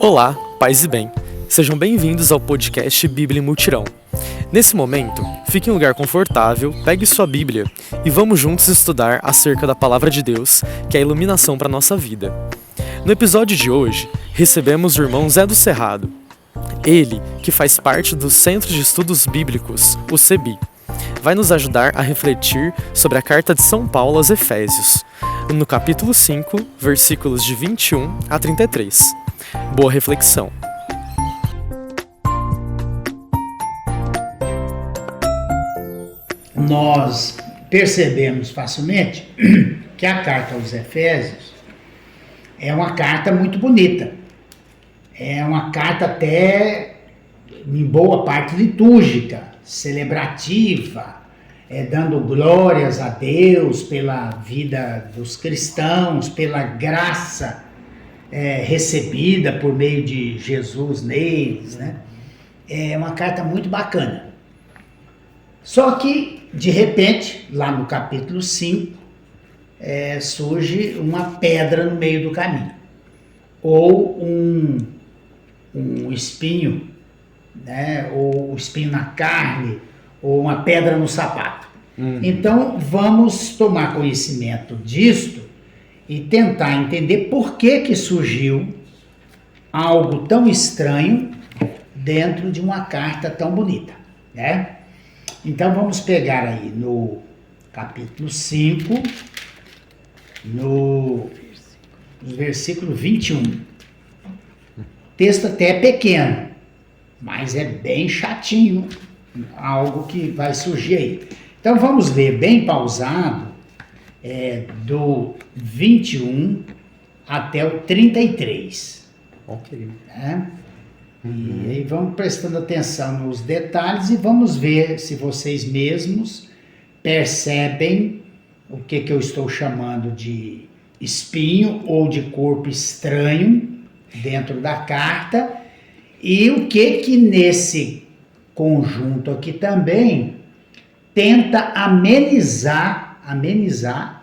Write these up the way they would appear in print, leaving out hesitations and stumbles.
Olá, paz e bem. Sejam bem-vindos ao podcast Bíblia em Mutirão. Nesse momento, fique em um lugar confortável, pegue sua Bíblia e vamos juntos estudar acerca da Palavra de Deus, que é a iluminação para a nossa vida. No episódio de hoje, recebemos o irmão Zé do Cerrado. Ele, que faz parte do Centro de Estudos Bíblicos, o CEBI, vai nos ajudar a refletir sobre a carta de São Paulo aos Efésios, no capítulo 5, versículos de 21 a 33. Boa reflexão. Nós percebemos facilmente que a carta aos Efésios é uma carta muito bonita. É uma carta até, em boa parte, litúrgica, celebrativa, dando glórias a Deus pela vida dos cristãos, pela graça recebida por meio de Jesus neles, né? É uma carta muito bacana. Só que, de repente, lá no capítulo 5, surge uma pedra no meio do caminho, ou um espinho, né? Ou um espinho na carne, ou uma pedra no sapato. Então, vamos tomar conhecimento disto e tentar entender por que surgiu algo tão estranho dentro de uma carta tão bonita, né? Então vamos pegar aí no capítulo 5, no versículo 21. O texto até é pequeno, mas é bem chatinho, algo que vai surgir aí. Então vamos ler bem pausado, do 21 até o 33. Ok. Né? E aí vamos prestando atenção nos detalhes e vamos ver se vocês mesmos percebem o que eu estou chamando de espinho ou de corpo estranho dentro da carta e o que nesse conjunto aqui também tenta amenizar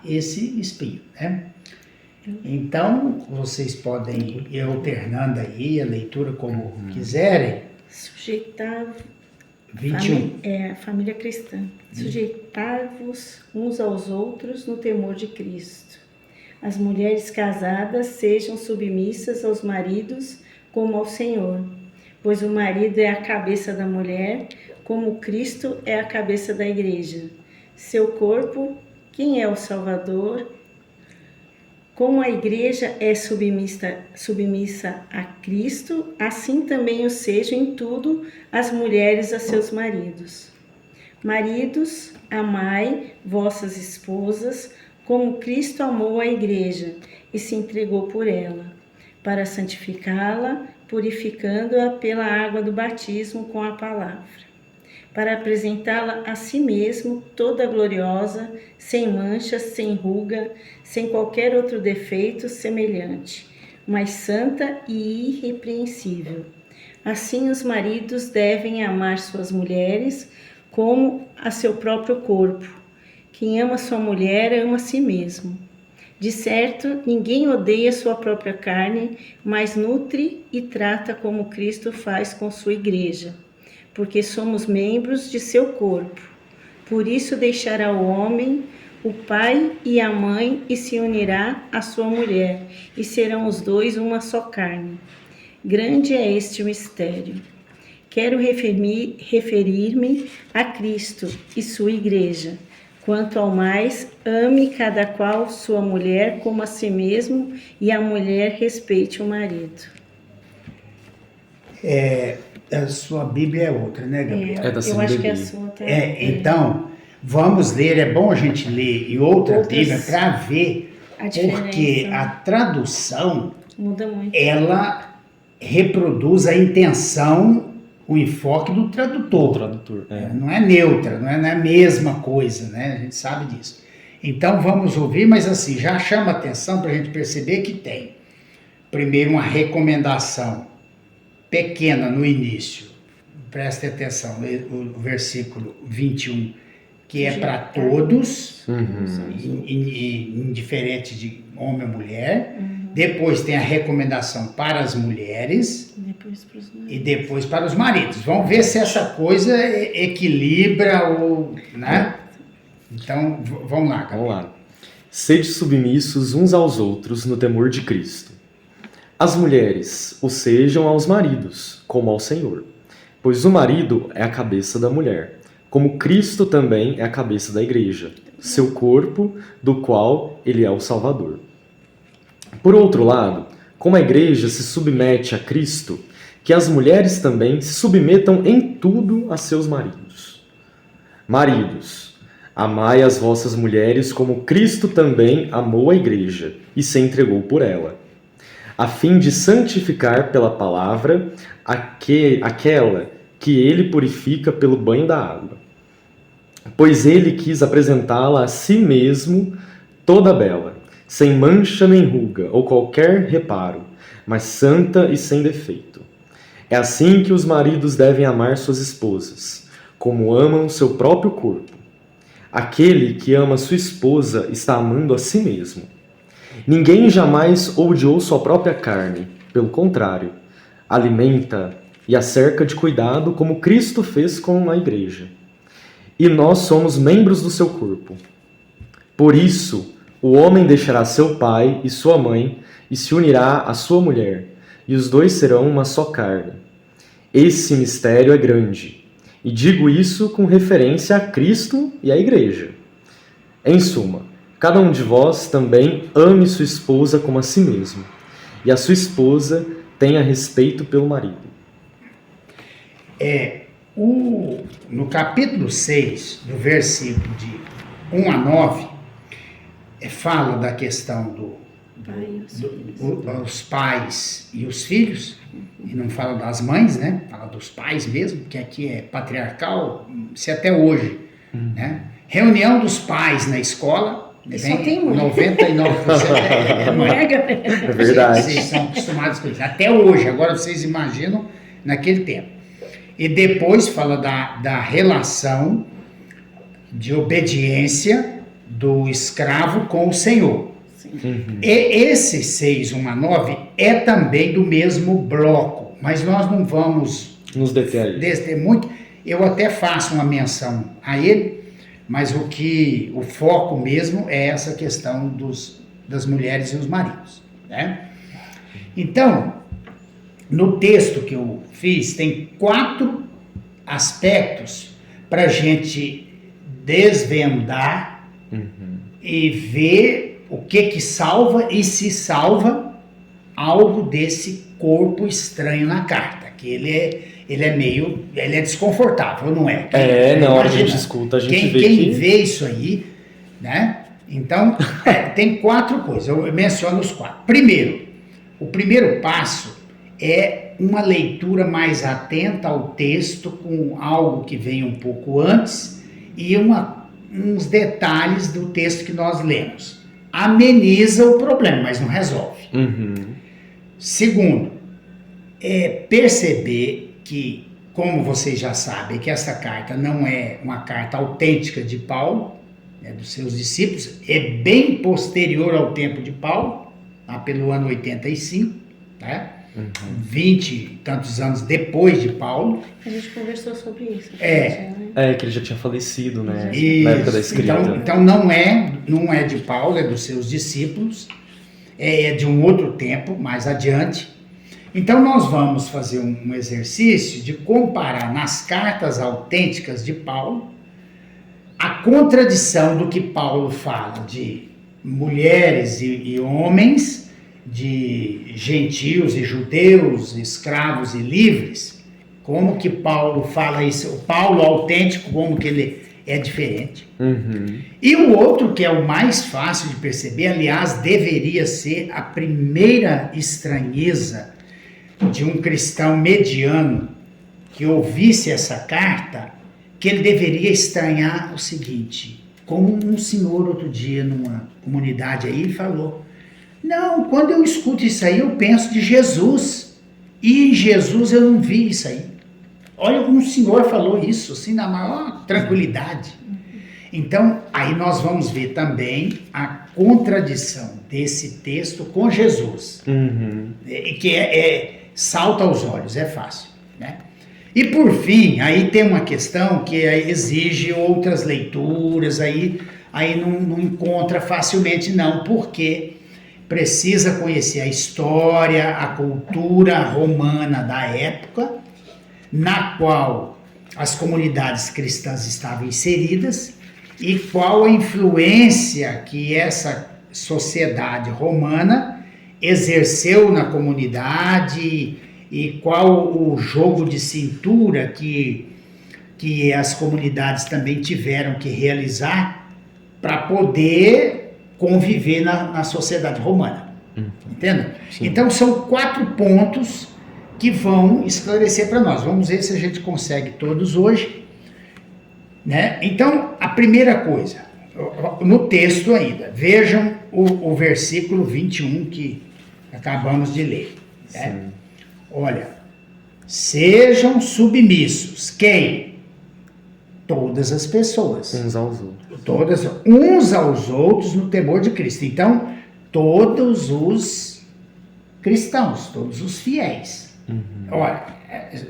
esse espinho, né? Então, vocês podem ir alternando aí a leitura como quiserem. Sujeitar 21. Família cristã. Sujeitar-vos uns aos outros no temor de Cristo. As mulheres casadas sejam submissas aos maridos como ao Senhor, pois o marido é a cabeça da mulher, como Cristo é a cabeça da igreja. Seu corpo, quem é o Salvador? Como a igreja é submissa a Cristo, assim também o sejam em tudo as mulheres a seus maridos. Maridos, amai vossas esposas, como Cristo amou a igreja e se entregou por ela, para santificá-la, purificando-a pela água do batismo com a palavra, para apresentá-la a si mesmo toda gloriosa, sem mancha, sem ruga, sem qualquer outro defeito semelhante, mas santa e irrepreensível. Assim os maridos devem amar suas mulheres como a seu próprio corpo. Quem ama sua mulher ama a si mesmo. De certo, ninguém odeia sua própria carne, mas nutre e trata como Cristo faz com sua igreja, porque somos membros de seu corpo. Por isso deixará o homem o pai e a mãe e se unirá à sua mulher, e serão os dois uma só carne. Grande é este mistério. Quero referir-me a Cristo e sua igreja. Quanto ao mais, ame cada qual sua mulher como a si mesmo, e a mulher respeite o marido. A sua Bíblia é outra, né, Gabriel? É da Eu acho que a CBB. sua tá... Então, vamos ler, é bom a gente ler em outra Outras- Bíblia para ver, a diferença, porque né? a tradução, Muda muito. ela reproduz a intenção, o enfoque do O tradutor. tradutor. Não é neutra, não é a mesma coisa, né? A gente sabe disso. Então vamos ouvir, mas assim, já chama atenção para a gente perceber que tem, primeiro, uma recomendação pequena no início. Preste atenção, o versículo 21, que é para todos, indiferente de homem ou mulher. Depois tem a recomendação para as mulheres e depois para os maridos. Vamos ver se essa coisa equilibra ou, né? Então, vamos lá, Gabriel. Vamos lá. Sede submissos uns aos outros no temor de Cristo. As mulheres o sejam aos maridos, como ao Senhor. Pois o marido é a cabeça da mulher, como Cristo também é a cabeça da igreja, seu corpo, do qual ele é o Salvador. Por outro lado, como a igreja se submete a Cristo, que as mulheres também se submetam em tudo a seus maridos. Maridos, amai as vossas mulheres como Cristo também amou a igreja e se entregou por ela, a fim de santificar pela palavra aquela que ele purifica pelo banho da água. Pois ele quis apresentá-la a si mesmo toda bela, sem mancha nem ruga ou qualquer reparo, mas santa e sem defeito. É assim que os maridos devem amar suas esposas, como amam seu próprio corpo. Aquele que ama sua esposa está amando a si mesmo. Ninguém jamais odiou sua própria carne, pelo contrário, alimenta e a cerca de cuidado como Cristo fez com a igreja. E nós somos membros do seu corpo. Por isso, o homem deixará seu pai e sua mãe e se unirá à sua mulher, e os dois serão uma só carne. Esse mistério é grande, e digo isso com referência a Cristo e à igreja. Em suma, cada um de vós também ame sua esposa como a si mesmo, e a sua esposa tenha respeito pelo marido. No capítulo 6, do versículo de 1 a 9, fala da questão dos pais e os filhos, e não fala das mães, né? Fala dos pais mesmo, que aqui é patriarcal, se até hoje, né? Reunião dos pais na escola, só tem mulher. 99% é mãe. É verdade. Vocês são acostumados com isso. Até hoje, agora vocês imaginam naquele tempo. E depois fala da relação de obediência do escravo com o Senhor. E esse 6, 1 a 9 é também do mesmo bloco, mas nós não vamos nos deter muito. Eu até faço uma menção a ele, mas o foco mesmo é essa questão das mulheres e os maridos, né? Então, no texto que eu fiz, tem 4 aspectos para a gente desvendar e ver o que salva e se salva algo desse corpo estranho na carta, que ele é desconfortável, não é? A gente escuta, a gente vê quem vê isso aí, né? Então, tem 4 coisas, eu menciono os 4. Primeiro, o primeiro passo é uma leitura mais atenta ao texto, com algo que vem um pouco antes e uns detalhes do texto que nós lemos. Ameniza o problema, mas não resolve. Segundo, perceber que, como vocês já sabem, que essa carta não é uma carta autêntica de Paulo, né, dos seus discípulos, é bem posterior ao tempo de Paulo, lá pelo ano 85, né? 20 e tantos anos depois de Paulo. A gente conversou sobre isso. Que ele já tinha falecido, né? Isso. Na época da escrita. Então não é de Paulo, é dos seus discípulos, é de um outro tempo, mais adiante. Então nós vamos fazer um exercício de comparar nas cartas autênticas de Paulo a contradição do que Paulo fala de mulheres e homens, de gentios e judeus, escravos e livres, como que Paulo fala isso, o Paulo autêntico, como que ele é diferente. E o outro, que é o mais fácil de perceber, aliás, deveria ser a primeira estranheza de um cristão mediano que ouvisse essa carta, que ele deveria estranhar o seguinte, como um senhor outro dia numa comunidade aí falou: não, quando eu escuto isso aí, eu penso de Jesus. E em Jesus eu não vi isso aí. Olha como o senhor falou isso, assim, na maior tranquilidade. Então, aí nós vamos ver também a contradição desse texto com Jesus, que salta aos olhos, é fácil, né? E por fim, aí tem uma questão que exige outras leituras, aí não encontra facilmente não, porque precisa conhecer a história, a cultura romana da época, na qual as comunidades cristãs estavam inseridas, e qual a influência que essa sociedade romana exerceu na comunidade e qual o jogo de cintura que as comunidades também tiveram que realizar para poder conviver na sociedade romana. Entende? Então são 4 pontos que vão esclarecer para nós. Vamos ver se a gente consegue todos hoje. Né? Então, a primeira coisa, no texto ainda, vejam o versículo 21 que acabamos de ler. Né? Olha, sejam submissos. Quem? Todas as pessoas. Uns aos outros. Uns aos outros no temor de Cristo. Então, todos os cristãos, todos os fiéis. Olha,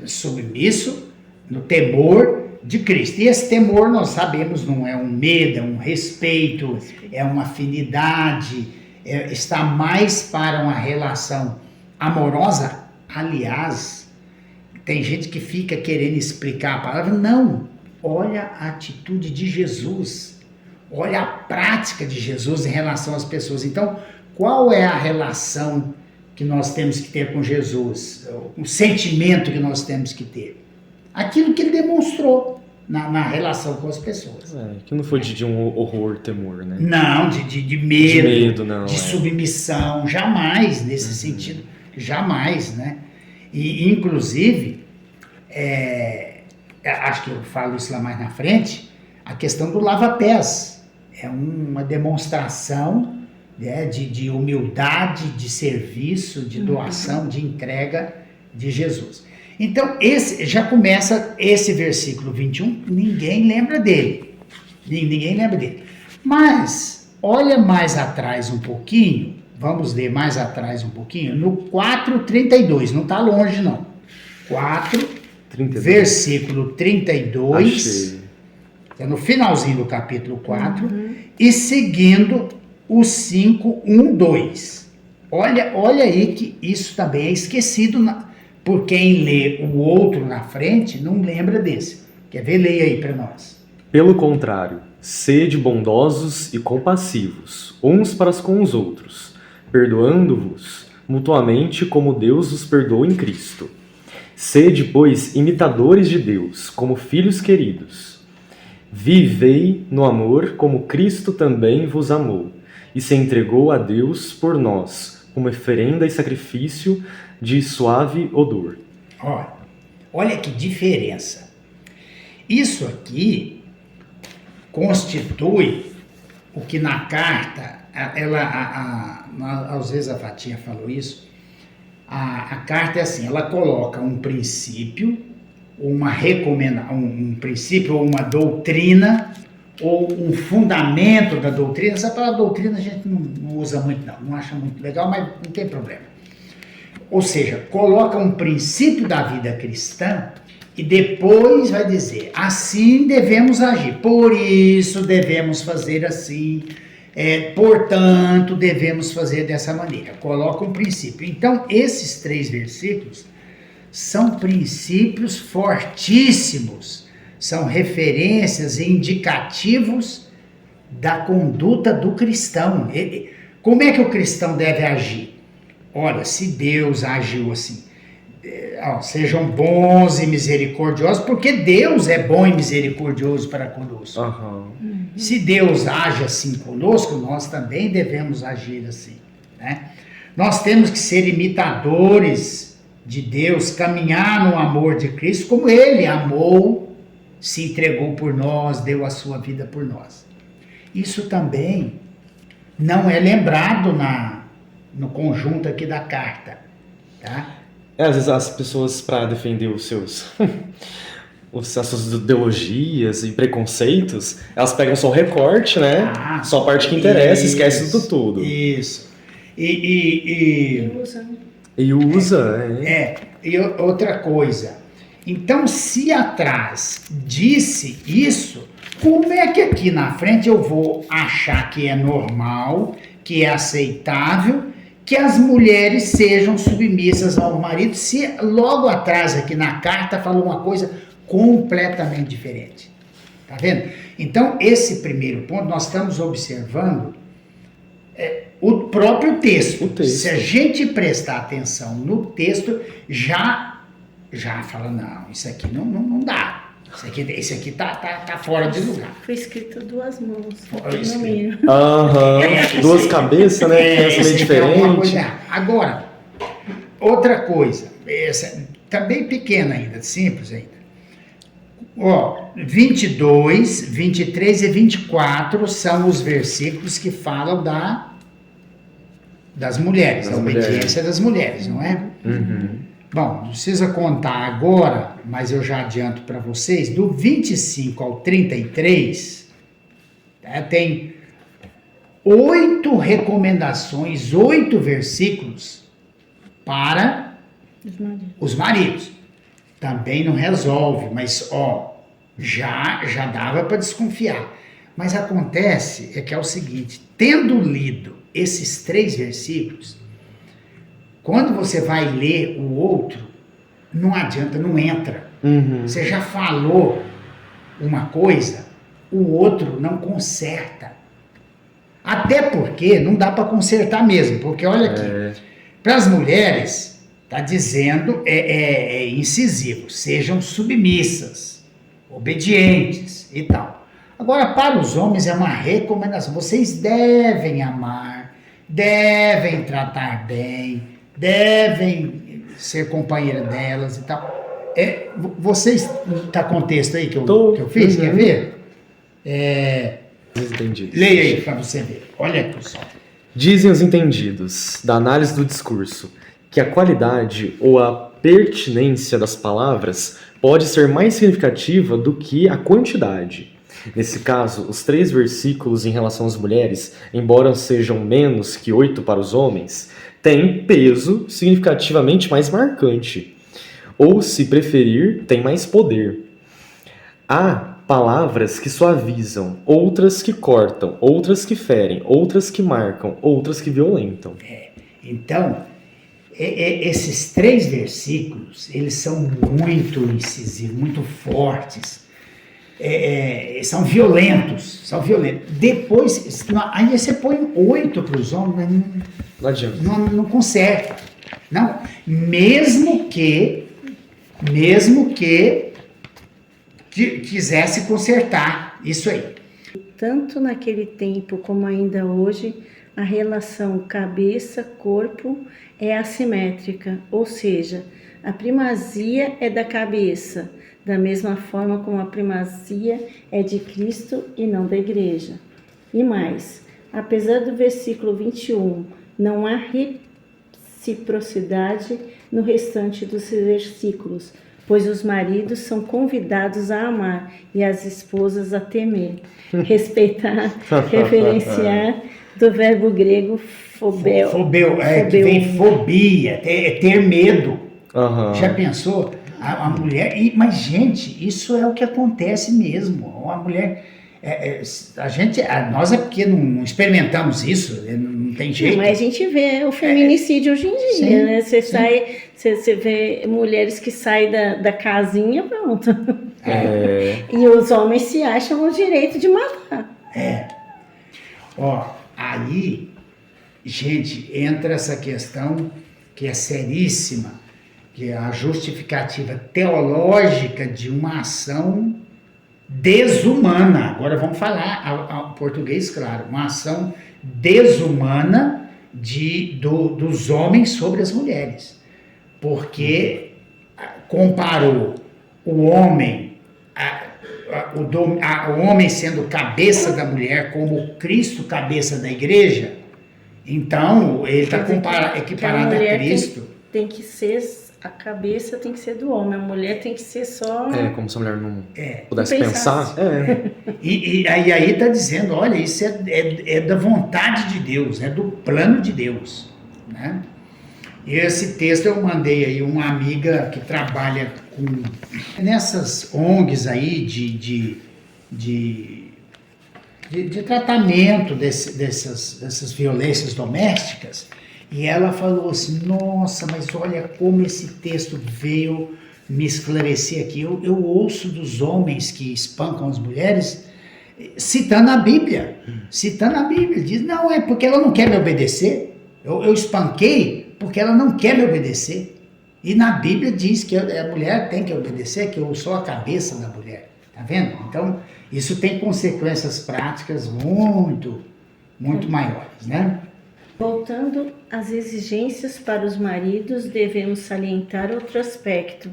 submisso no temor de Cristo. E esse temor, nós sabemos, não é um medo, é um respeito, é uma afinidade, está mais para uma relação amorosa. Aliás, tem gente que fica querendo explicar a palavra. Não, olha a atitude de Jesus, olha a prática de Jesus em relação às pessoas. Então, qual é a relação que nós temos que ter com Jesus? O sentimento que nós temos que ter? Aquilo que ele demonstrou na relação com as pessoas. Que não foi de um horror, temor, né? Não, de medo, não, de submissão, jamais nesse sentido, jamais, né? E, inclusive, acho que eu falo isso lá mais na frente, a questão do lava-pés é uma demonstração, né, de humildade, de serviço, de doação, de entrega de Jesus. Então, já começa esse versículo 21, ninguém lembra dele. Ninguém lembra dele. Mas, olha mais atrás um pouquinho, vamos ler mais atrás um pouquinho, no 4:32, não está longe não. 32. Versículo 32, é no finalzinho do capítulo 4, e seguindo o 5:1-2. Olha aí que isso também é esquecido por quem lê o outro na frente, não lembra desse. Quer ver? Leia aí para nós. Pelo contrário, sede bondosos e compassivos, uns para com os outros, perdoando-vos mutuamente como Deus os perdoou em Cristo. Sede, pois, imitadores de Deus, como filhos queridos. Vivei no amor como Cristo também vos amou, e se entregou a Deus por nós, como oferenda e sacrifício de suave odor. Olha que diferença. Isso aqui constitui o que na carta, às vezes a Fatinha falou isso, a carta é assim, ela coloca um princípio, um princípio ou uma doutrina, ou um fundamento da doutrina. Essa palavra doutrina a gente não usa muito não acha muito legal, mas não tem problema. Ou seja, coloca um princípio da vida cristã e depois vai dizer, assim devemos agir, por isso devemos fazer assim, portanto devemos fazer dessa maneira. Coloca um princípio. Então, esses 3 versículos são princípios fortíssimos, são referências e indicativos da conduta do cristão. Como é que o cristão deve agir? Olha, se Deus agiu assim, sejam bons e misericordiosos, porque Deus é bom e misericordioso para conosco. Se Deus age assim conosco, nós também devemos agir assim, né? Nós temos que ser imitadores de Deus, caminhar no amor de Cristo, como Ele amou, se entregou por nós, deu a sua vida por nós. Isso também não é lembrado no conjunto aqui da carta, tá? Às vezes as pessoas, para defender os seus as suas ideologias e preconceitos, elas pegam só o recorte, né? Só a parte que interessa, esquece do tudo. Isso. E Usa. E outra coisa. Então, se atrás disse isso, como é que aqui na frente eu vou achar que é normal, que é aceitável, que as mulheres sejam submissas ao marido, se logo atrás aqui na carta falou uma coisa completamente diferente? Tá vendo? Então, esse primeiro ponto, nós estamos observando o próprio texto. Se a gente prestar atenção no texto, já fala, não, isso aqui não dá. Esse aqui tá fora de lugar. Foi escrito a 2 mãos. Duas cabeças, né? Pensa meio diferente. Agora, outra coisa, essa tá bem pequena ainda, simples ainda. 22, 23 e 24 são os versículos que falam das mulheres, da obediência das mulheres, não é? Bom, não precisa contar agora, mas eu já adianto para vocês, do 25 ao 33, tem 8 recomendações, 8 versículos para os maridos. Também não resolve, mas já dava para desconfiar. Mas acontece que é o seguinte, tendo lido esses 3 versículos, quando você vai ler o outro, não adianta, não entra. Você já falou uma coisa, o outro não conserta. Até porque não dá para consertar mesmo, porque olha aqui, para as mulheres, está dizendo, é incisivo, sejam submissas, obedientes e tal. Agora, para os homens é uma recomendação, vocês devem amar, devem tratar bem, devem ser companheira delas e tal. Vocês, tá com o texto aí que eu fiz, quer ver? Leia aí para você ver. Olha, pessoal. Dizem os entendidos da análise do discurso que a qualidade ou a pertinência das palavras pode ser mais significativa do que a quantidade. Nesse caso, os 3 versículos em relação às mulheres, embora sejam menos que 8 para os homens, têm peso significativamente mais marcante. Ou, se preferir, tem mais poder. Há palavras que suavizam, outras que cortam, outras que ferem, outras que marcam, outras que violentam. Então, esses 3 versículos, eles são muito incisivos, muito fortes. São violentos. Depois, aí você põe 8 para os homens, mas não adianta. Não conserta. Não. Mesmo que quisesse consertar isso aí. Tanto naquele tempo como ainda hoje, a relação cabeça-corpo é assimétrica, ou seja, a primazia é da cabeça, da mesma forma como a primazia é de Cristo e não da igreja. E mais, apesar do versículo 21, não há reciprocidade no restante dos versículos, pois os maridos são convidados a amar e as esposas a temer, respeitar, reverenciar, do verbo grego phobeo. Que vem fobia, ter medo. Já pensou? A mulher... Mas, gente, isso é o que acontece mesmo. A mulher... nós é porque não experimentamos isso, não tem jeito. Mas a gente vê o feminicídio hoje em dia, sim, né? Você vê mulheres que saem da casinha, pronto. E os homens se acham o direito de matar. Aí, gente, entra essa questão que é seríssima, que é a justificativa teológica de uma ação desumana. Agora vamos falar ao português, claro. Uma ação desumana dos homens sobre as mulheres. Porque comparou o homem, o homem sendo cabeça da mulher como Cristo cabeça da igreja. Então, ele está equiparado a Cristo. Tem que ser a cabeça tem que ser do homem, a mulher tem que ser só... Como se a mulher não pudesse não pensar. E aí está dizendo, olha, isso é da vontade de Deus, é do plano de Deus, né? E esse texto eu mandei aí uma amiga que trabalha nessas ONGs aí de tratamento dessas violências domésticas, e ela falou assim, nossa, mas olha como esse texto veio me esclarecer aqui. Eu ouço dos homens que espancam as mulheres citando a Bíblia, diz, não, é porque ela não quer me obedecer, eu espanquei porque ela não quer me obedecer, e na Bíblia diz que a mulher tem que obedecer, que eu sou a cabeça da mulher, tá vendo? Então, isso tem consequências práticas muito maiores, né? Voltando às exigências para os maridos, devemos salientar outro aspecto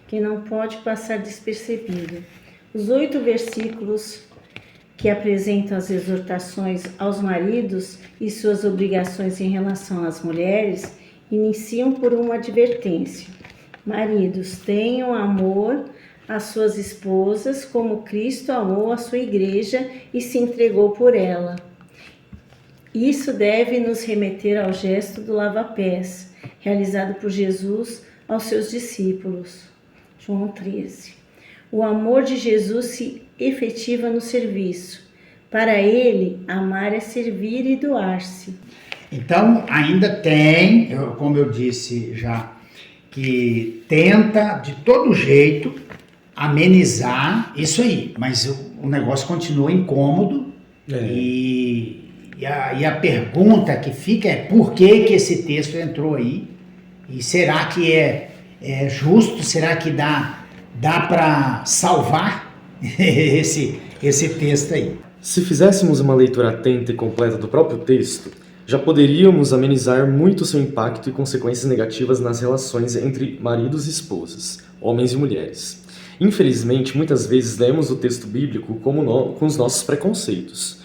que não pode passar despercebido. Os 8 versículos que apresentam as exortações aos maridos e suas obrigações em relação às mulheres iniciam por uma advertência. Maridos, tenham amor às suas esposas como Cristo amou a sua igreja e se entregou por ela. Isso deve nos remeter ao gesto do lava-pés, realizado por Jesus aos seus discípulos. João 13. O amor de Jesus se efetiva no serviço. Para ele, amar é servir e doar-se. Então, ainda tem, como eu disse já, que tenta de todo jeito amenizar isso aí, mas o negócio continua incômodo e a pergunta que fica é por que esse texto entrou aí? E será que é justo? Será que dá para salvar esse texto aí? Se fizéssemos uma leitura atenta e completa do próprio texto, já poderíamos amenizar muito seu impacto e consequências negativas nas relações entre maridos e esposas, homens e mulheres. Infelizmente, muitas vezes lemos o texto bíblico com os nossos preconceitos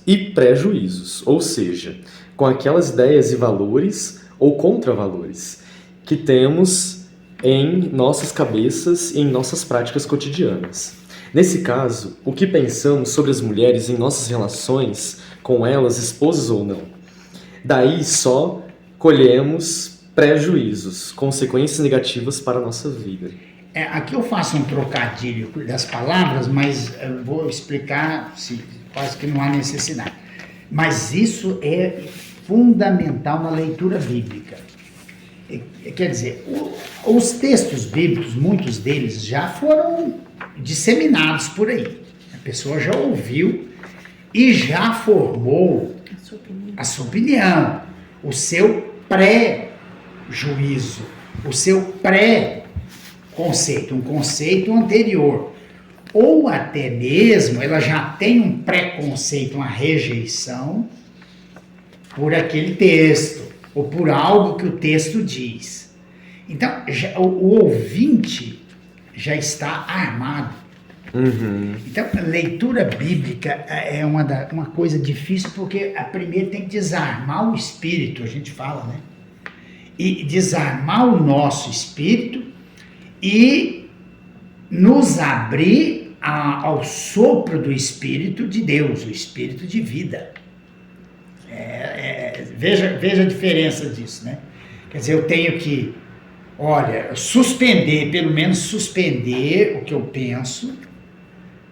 e prejuízos, ou seja, com aquelas ideias e valores ou contravalores que temos em nossas cabeças e em nossas práticas cotidianas. Nesse caso, o que pensamos sobre as mulheres em nossas relações com elas, esposas ou não? Daí só colhemos prejuízos, consequências negativas para a nossa vida. Aqui eu faço um trocadilho das palavras, mas eu vou explicar, quase que não há necessidade. Mas isso é fundamental na leitura bíblica. Quer dizer, os textos bíblicos, muitos deles já foram disseminados por aí. A pessoa já ouviu e já formou a sua opinião, o seu pré-juízo, o seu pré-conceito, um conceito anterior. Ou até mesmo ela já tem um preconceito, uma rejeição por aquele texto, ou por algo que o texto diz. Então, o ouvinte já está armado. Uhum. Então, a leitura bíblica é uma coisa difícil, porque a primeira tem que desarmar o espírito, a gente fala, né? E desarmar o nosso espírito e nos abrir ao sopro do Espírito de Deus, o Espírito de vida. Veja a diferença disso, né? Quer dizer, eu tenho que, pelo menos suspender o que eu penso,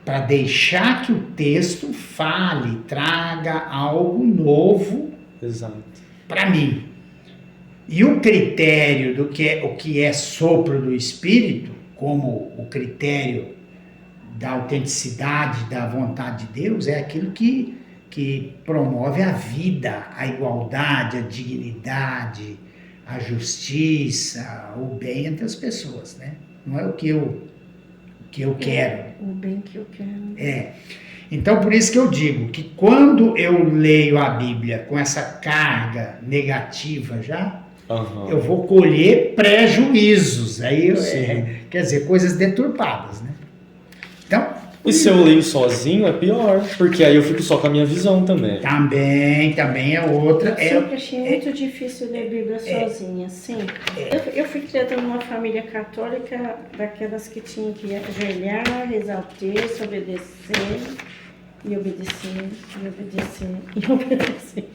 para deixar que o texto fale, traga algo novo para mim. E o critério do que é sopro do Espírito, como o critério da autenticidade, da vontade de Deus, é aquilo que promove a vida, a igualdade, a dignidade, a justiça, o bem entre as pessoas, né? Não é o que eu quero. O bem que eu quero. Então, por isso que eu digo que quando eu leio a Bíblia com essa carga negativa já, eu vou colher prejuízos. Aí, quer dizer, coisas deturpadas, né? Então, E se eu leio sozinho é pior, porque aí eu fico só com a minha visão também. Também é outra. Eu sempre achei muito difícil ler Bíblia sozinha, sempre. Eu fui criada numa família católica, daquelas que tinham que ajoelhar, rezar o texto, obedecer, e obedecer, e obedecer, e obedecer.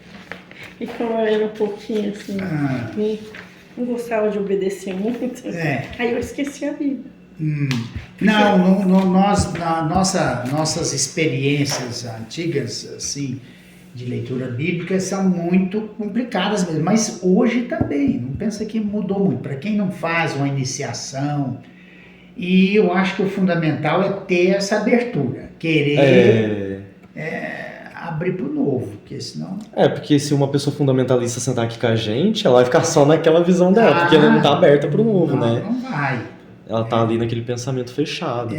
E como eu era um pouquinho assim, não gostava de obedecer muito, aí eu esqueci a Bíblia. Não, nossas experiências antigas, assim, de leitura bíblica são muito complicadas mesmo, mas hoje também, não pensa que mudou muito, para quem não faz uma iniciação, e eu acho que o fundamental é ter essa abertura, querer abrir para o novo, porque senão... Porque se uma pessoa fundamentalista sentar aqui com a gente, ela vai ficar só naquela visão dela, porque ela não está aberta para o novo, né? Não vai. Ela está ali naquele pensamento fechado.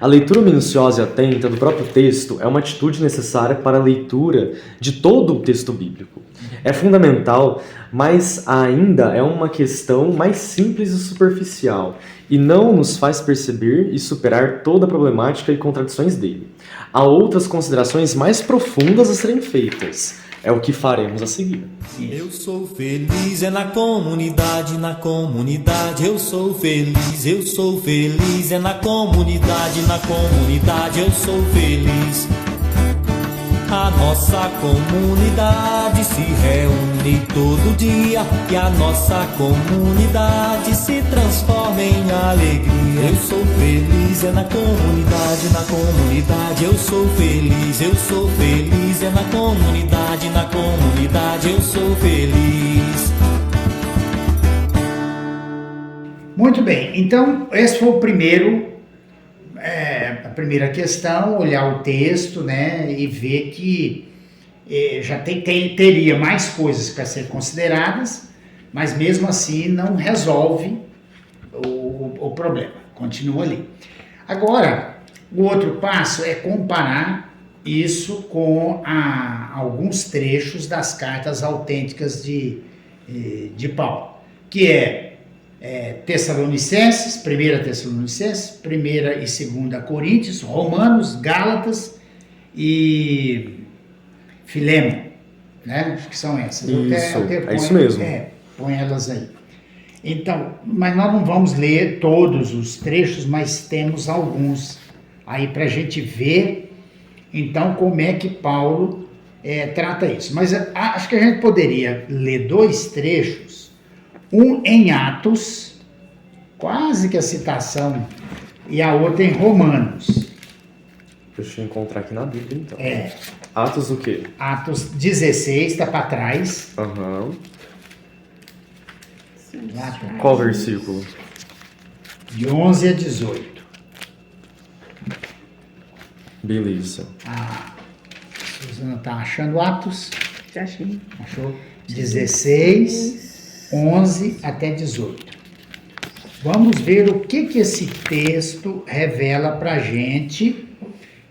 A leitura minuciosa e atenta do próprio texto é uma atitude necessária para a leitura de todo o texto bíblico. É fundamental, mas ainda é uma questão mais simples e superficial, e não nos faz perceber e superar toda a problemática e contradições dele. Há outras considerações mais profundas a serem feitas. É o que faremos a seguir. Eu sou feliz, é na comunidade, eu sou feliz, é na comunidade, eu sou feliz. A nossa comunidade se reúne todo dia e a nossa comunidade se transforma em alegria. Eu sou feliz, é na comunidade, eu sou feliz, é na comunidade, eu sou feliz. Muito bem, então esse foi o primeiro, a primeira questão, olhar o texto, né, e ver que já teria mais coisas para ser consideradas, mas mesmo assim não resolve o problema, continua ali. Agora, o outro passo é comparar isso com alguns trechos das cartas autênticas de Paulo, que Tessalonicenses, 1 Tessalonicenses, 1 e 2 Coríntios, Romanos, Gálatas e Filemon, né? Acho que são essas. É isso mesmo. Põe elas aí. Então, mas nós não vamos ler todos os trechos, mas temos alguns aí para a gente ver, então, como é que Paulo trata isso. Mas acho que a gente poderia ler dois trechos, um em Atos, quase que a citação, e a outra em Romanos. Deixa eu encontrar aqui na Bíblia, então. Atos o quê? Atos 16, está para trás. Lá atrás. Qual versículo? De 11 a 18. Beleza. A Suzana está achando Atos? Já achei. Achou? 16, 11 até 18. Vamos ver o que esse texto revela para a gente,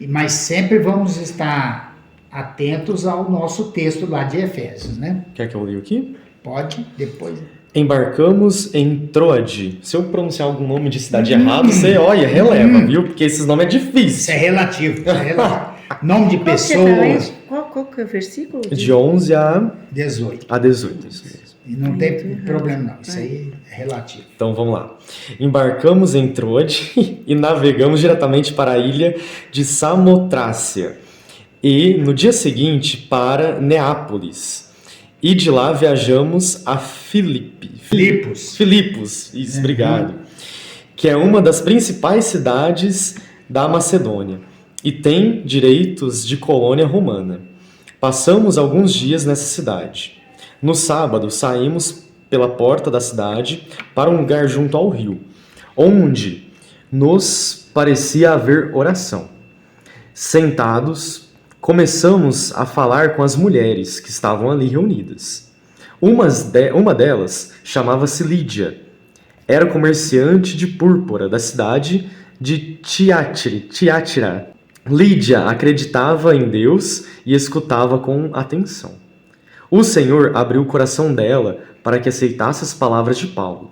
mas sempre vamos estar atentos ao nosso texto lá de Efésios, né? Quer que eu leia aqui? Pode, depois. Embarcamos em Troade. Se eu pronunciar algum nome de cidade errado, você releva, viu? Porque esses nomes é difícil. Isso é relativo. Nome de pessoas. Qual que é o versículo? De 11 a 18. A 18, isso mesmo. E não tem problema não, isso aí é relativo. Então vamos lá. Embarcamos em Troade e navegamos diretamente para a ilha de Samotrácia. E no dia seguinte para Neápolis. E de lá viajamos a Filipos, isso, obrigado. Que é uma das principais cidades da Macedônia e tem direitos de colônia romana. Passamos alguns dias nessa cidade. No sábado, saímos pela porta da cidade para um lugar junto ao rio, onde nos parecia haver oração. Sentados, começamos a falar com as mulheres que estavam ali reunidas. Uma delas chamava-se Lídia. Era comerciante de púrpura da cidade de Tiátira. Lídia acreditava em Deus e escutava com atenção. O Senhor abriu o coração dela para que aceitasse as palavras de Paulo.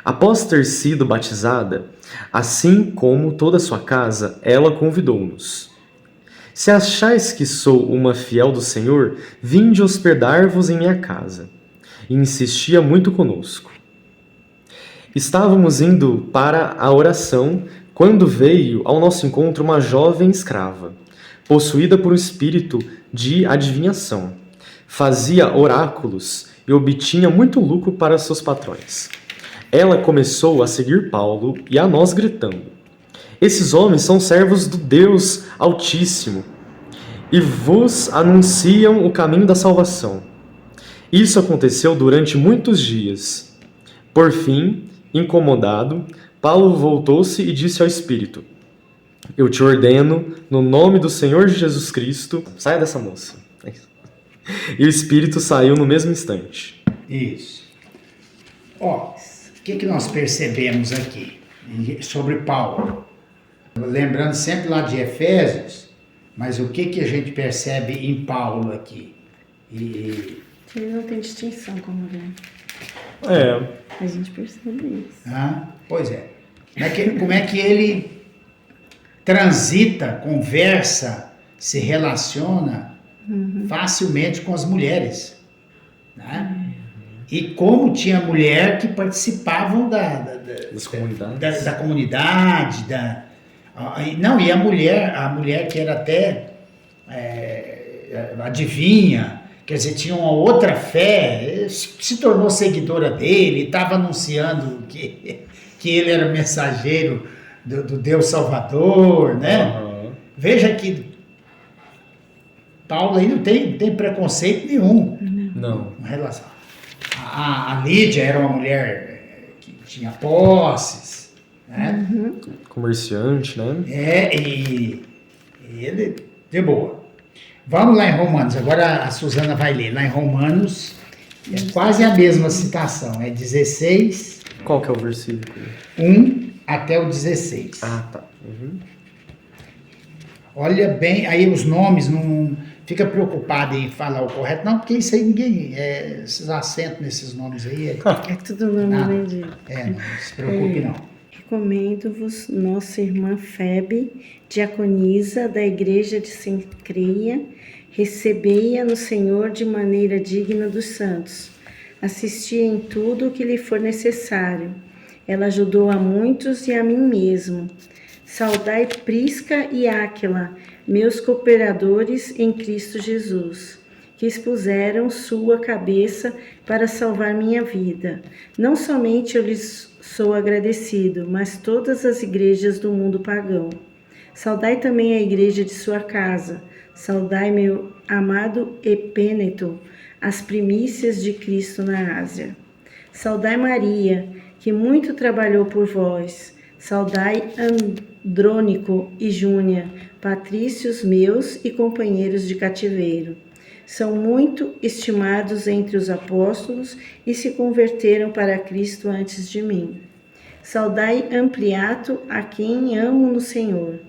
Após ter sido batizada, assim como toda a sua casa, ela convidou-nos: Se achais que sou uma fiel do Senhor, vinde hospedar-vos em minha casa. E insistia muito conosco. Estávamos indo para a oração quando veio ao nosso encontro uma jovem escrava, possuída por um espírito de adivinhação. Fazia oráculos e obtinha muito lucro para seus patrões. Ela começou a seguir Paulo e a nós gritando: Esses homens são servos do Deus Altíssimo e vos anunciam o caminho da salvação. Isso aconteceu durante muitos dias. Por fim, incomodado, Paulo voltou-se e disse ao Espírito: Eu te ordeno, no nome do Senhor Jesus Cristo, saia dessa moça. E o Espírito saiu no mesmo instante. Isso. Ó, o que nós percebemos aqui sobre Paulo? Lembrando sempre lá de Efésios, mas o que a gente percebe em Paulo aqui? Ele não tem distinção com a mulher. É. A gente percebe isso. Pois é. Como é que ele transita, conversa, se relaciona facilmente com as mulheres, né? E como tinha mulher que participavam Das comunidades. da comunidade, e a mulher que era até adivinha, quer dizer, tinha uma outra fé, se tornou seguidora dele, estava anunciando que ele era o mensageiro do Deus Salvador, né? Veja que Paulo aí não tem preconceito nenhum. Não. Com relação. A Lídia era uma mulher que tinha posses, né? Comerciante, né? E ele de boa. Vamos lá em Romanos, agora a Suzana vai ler. Lá em Romanos é quase a mesma citação, é 16. Qual que é o versículo? 1 até o 16. Ah, tá. Olha bem, aí os nomes, não fica preocupado em falar o correto, não, porque isso aí ninguém, esses acentos nesses nomes aí É tudo normalmente. não se preocupe não. Recomendo-vos nossa irmã Febe, diaconisa da igreja de Cencreia, recebei-a no Senhor de maneira digna dos santos. Assisti em tudo o que lhe for necessário. Ela ajudou a muitos e a mim mesmo. Saudai Prisca e Áquila, meus cooperadores em Cristo Jesus, que expuseram sua cabeça para salvar minha vida. Não somente eu lhes sou agradecido, mas todas as igrejas do mundo pagão. Saudai também a igreja de sua casa. Saudai meu amado Epêneto, as primícias de Cristo na Ásia. Saudai Maria, que muito trabalhou por vós. Saudai Andrônico e Júnia, patrícios meus e companheiros de cativeiro. São muito estimados entre os apóstolos e se converteram para Cristo antes de mim. Saudai Ampliato, a quem amo no Senhor.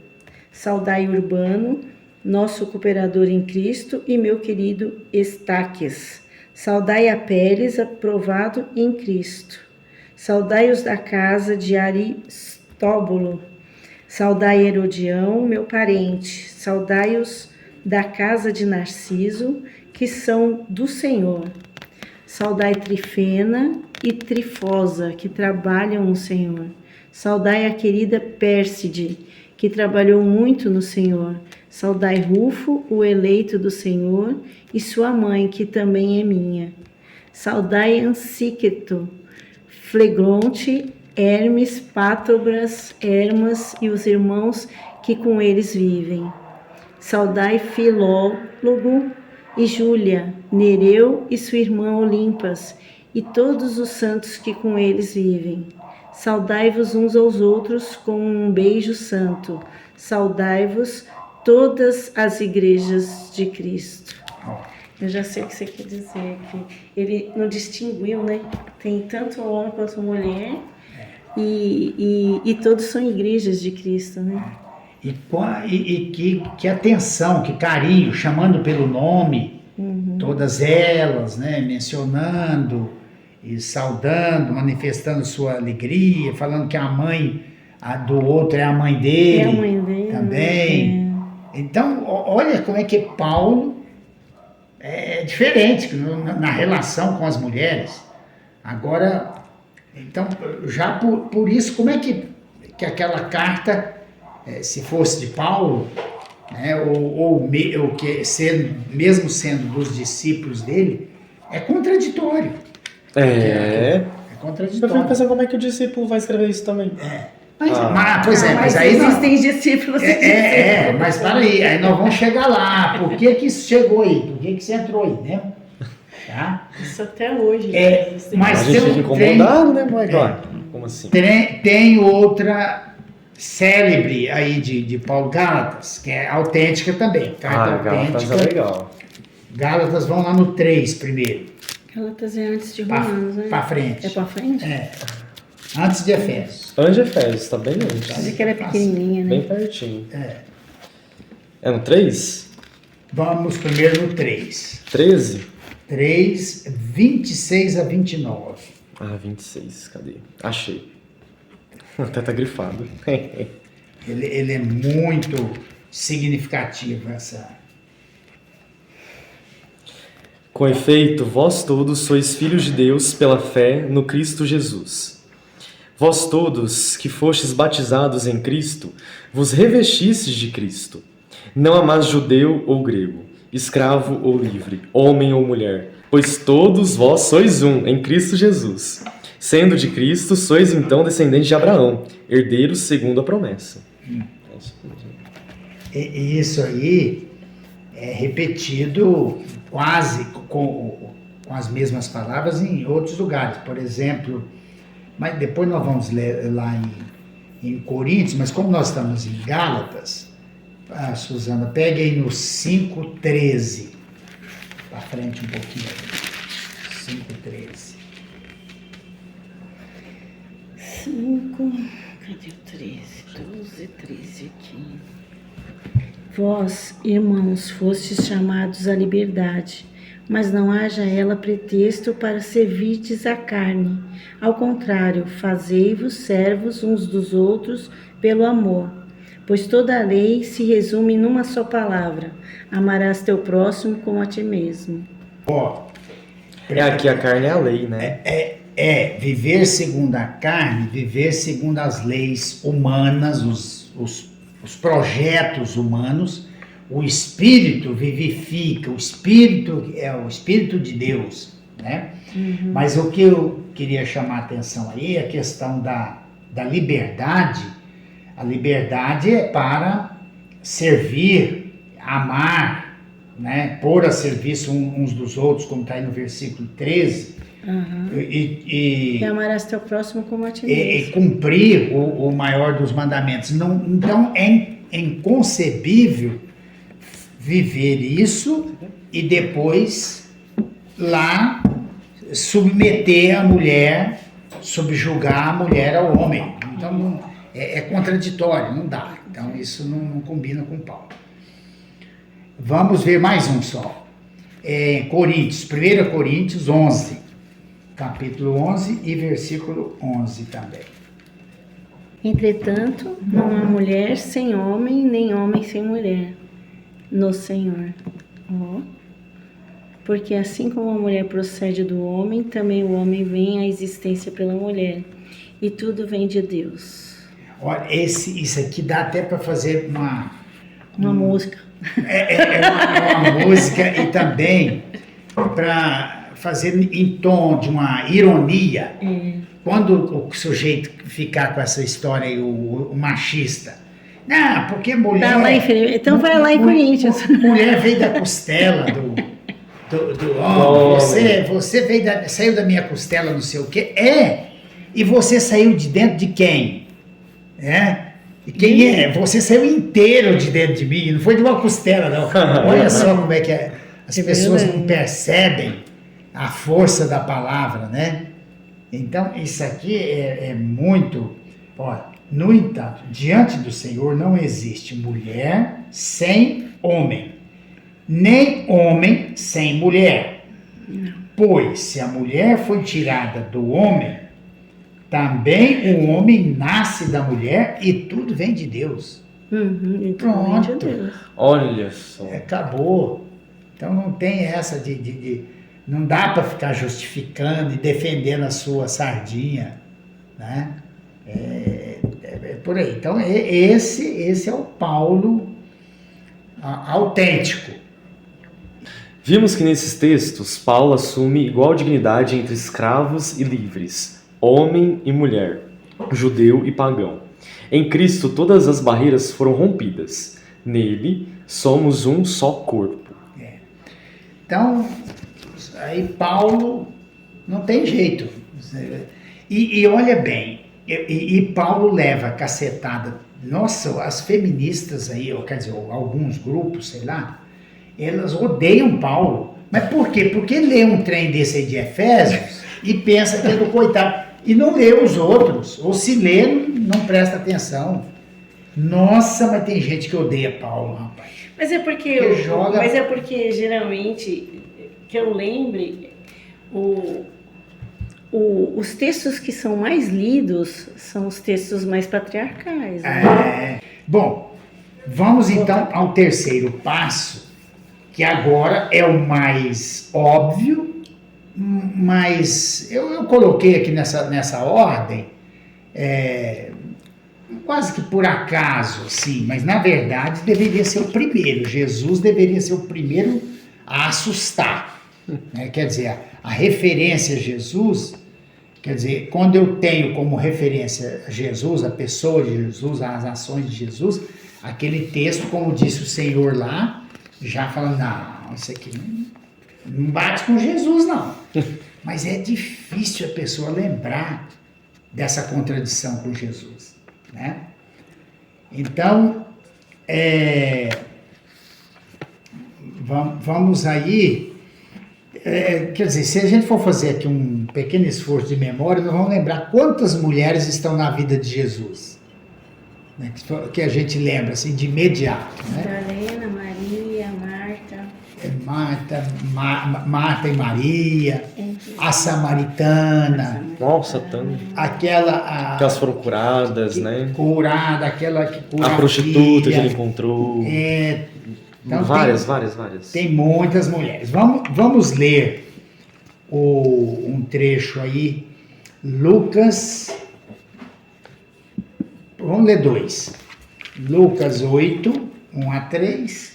Saudai Urbano, nosso cooperador em Cristo, e meu querido Estaques. Saudai a Pérez, aprovado em Cristo. Saudai os da casa de Aristóbulo. Saudai Herodião, meu parente. Saudai os da casa de Narciso, que são do Senhor. Saudai Trifena e Trifosa, que trabalham no Senhor. Saudai a querida Pérside, que trabalhou muito no Senhor. Saudai Rufo, o eleito do Senhor, e sua mãe, que também é minha. Saudai Ansíqueto, Flegronte, Hermes, Pátrobras, Hermas e os irmãos que com eles vivem. Saudai Filólogo e Júlia, Nereu e sua irmã Olimpas, e todos os santos que com eles vivem. Saudai-vos uns aos outros com um beijo santo. Saudai-vos todas as igrejas de Cristo. Eu já sei o que você quer dizer, que ele não distinguiu, né? Tem tanto homem quanto mulher, e todos são igrejas de Cristo, né? E que atenção, que carinho, chamando pelo nome, todas elas, né, mencionando, e saudando, manifestando sua alegria, falando que a mãe do outro é a mãe dele, É a mãe dele também. Então, olha como é que Paulo é diferente na relação com as mulheres. Agora, então, já por isso, como é que aquela carta, se fosse de Paulo, né, ou que mesmo sendo dos discípulos dele, é contraditório. É Eu contraditório. fico pensando como é que o discípulo vai escrever isso também. Mas aí existem discípulos e discípulos. Mas para aí nós vamos chegar lá. Por que isso chegou aí? Por que você entrou aí, né? Tá? Isso até hoje. Mas A gente fica incomodado, né, mãe? Como assim? Tem outra célebre aí de Paulo, Gálatas, que é autêntica também. Carta Gálatas autêntica. é legal. Gálatas, vão lá no 3 primeiro. Gálatas é antes de Romanos, né? Para frente. É para frente? Antes de Efésios. Antes de Efésios, tá bem antes. Mas é que ela é pequenininha, né? Bem pertinho. É no 3? Vamos primeiro no 3. 13? 3, 26 a 29. 26, cadê? Achei. Até tá grifado. Ele é muito significativo, essa. Com efeito, vós todos sois filhos de Deus pela fé no Cristo Jesus. Vós todos que fostes batizados em Cristo, vos revestistes de Cristo. Não há mais judeu ou grego, escravo ou livre, homem ou mulher, pois todos vós sois um em Cristo Jesus. Sendo de Cristo, sois então descendentes de Abraão, herdeiros segundo a promessa. E isso aí é repetido quase com as mesmas palavras em outros lugares. Por exemplo, mas depois nós vamos ler lá em Coríntios, mas como nós estamos em Gálatas, Suzana, pegue aí no 5:13. Para frente um pouquinho. 5:13. 5, cadê o 13? 12, 13 aqui. Vós, irmãos, fostes chamados à liberdade, mas não haja ela pretexto para servirdes a carne. Ao contrário, fazei-vos servos uns dos outros pelo amor. Pois toda a lei se resume numa só palavra: amarás teu próximo como a ti mesmo. Aqui a carne é a lei, né? Viver segundo a carne, viver segundo as leis humanas, os projetos humanos. O Espírito vivifica, o Espírito é o Espírito de Deus, né? Uhum. Mas o que eu queria chamar a atenção aí é a questão da liberdade. A liberdade é para servir, amar, né? Pôr a serviço uns dos outros, como está aí no versículo 13. Uhum. E amarás teu próximo como a ti mesmo. E cumprir o maior dos mandamentos. Então é inconcebível viver isso e depois lá submeter a mulher, subjugar a mulher ao homem. Então é contraditório, não dá. Então isso não combina com Paulo. Vamos ver mais um só. Coríntios, 1 Coríntios 11, capítulo 11 e versículo 11 também. Entretanto, não há mulher sem homem, nem homem sem mulher, no Senhor. Porque assim como a mulher procede do homem, também o homem vem à existência pela mulher. E tudo vem de Deus. Olha, isso aqui dá até para fazer uma música. Uma música e também para fazer em tom de uma ironia. Quando o sujeito ficar com essa história aí, o machista, não, porque mulher... Tá lá em, então vai lá em Coríntios. Mulher veio da costela do homem, você saiu da minha costela, não sei o quê. E você saiu de dentro de quem? E quem é? Você saiu inteiro de dentro de mim, não foi de uma costela, não. Olha só como é que as pessoas não percebem a força da palavra, né? Então, isso aqui é muito... Olha, no entanto, diante do Senhor não existe mulher sem homem, nem homem sem mulher. Não. Pois se a mulher foi tirada do homem, também o homem nasce da mulher e tudo vem de Deus. Então, vem de Pronto. Deus. Olha só. Acabou. Então não tem essa não dá para ficar justificando e defendendo a sua sardinha, né? É por aí. Então esse é o Paulo autêntico. Vimos que nesses textos, Paulo assume igual dignidade entre escravos e livres, homem e mulher, judeu e pagão. Em Cristo, todas as barreiras foram rompidas. Nele, somos um só corpo. Então, aí Paulo não tem jeito. E olha bem, e Paulo leva a cacetada. Nossa, as feministas aí, ou quer dizer, alguns grupos, sei lá, elas odeiam Paulo. Mas por quê? Porque lê um trem desse aí de Efésios e pensa que é do coitado. E não lê os outros. Ou se lê, não presta atenção. Nossa, mas tem gente que odeia Paulo, rapaz. Mas é porque, geralmente, que eu lembre, os textos que são mais lidos são os textos mais patriarcais. Né? Bom, vamos então ao terceiro passo, que agora é o mais óbvio, mas eu coloquei aqui nessa ordem, quase que por acaso, sim, mas na verdade deveria ser o primeiro. Jesus deveria ser o primeiro a assustar. Né? Quer dizer, a referência a Jesus, quer dizer, quando eu tenho como referência Jesus, a pessoa de Jesus, as ações de Jesus, aquele texto, como disse o Senhor lá, já fala, não, isso aqui não bate com Jesus, não. Mas é difícil a pessoa lembrar dessa contradição com Jesus, né? Então, vamos aí, quer dizer, se a gente for fazer aqui um pequeno esforço de memória, nós vamos lembrar quantas mulheres estão na vida de Jesus, né? Que a gente lembra, assim, de imediato, né? Madalena, Maria, Marta. Marta e Maria, a samaritana, Nossa, tanto. aquela Que elas foram curadas, né? curada, aquela que cura A prostituta que filha. ele encontrou. Então várias. Tem muitas mulheres. Vamos ler um trecho aí, Lucas. Vamos ler 2. Lucas 8, 1-3.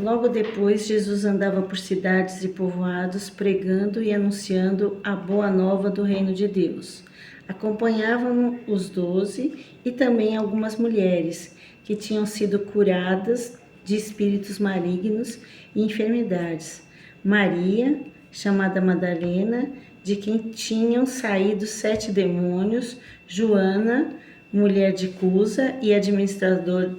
Logo depois, Jesus andava por cidades e povoados, pregando e anunciando a boa nova do reino de Deus. Acompanhavam os 12 e também algumas mulheres que tinham sido curadas de espíritos malignos e enfermidades. Maria, chamada Madalena, de quem tinham saído 7 demônios, Joana, mulher de Cusa e administrador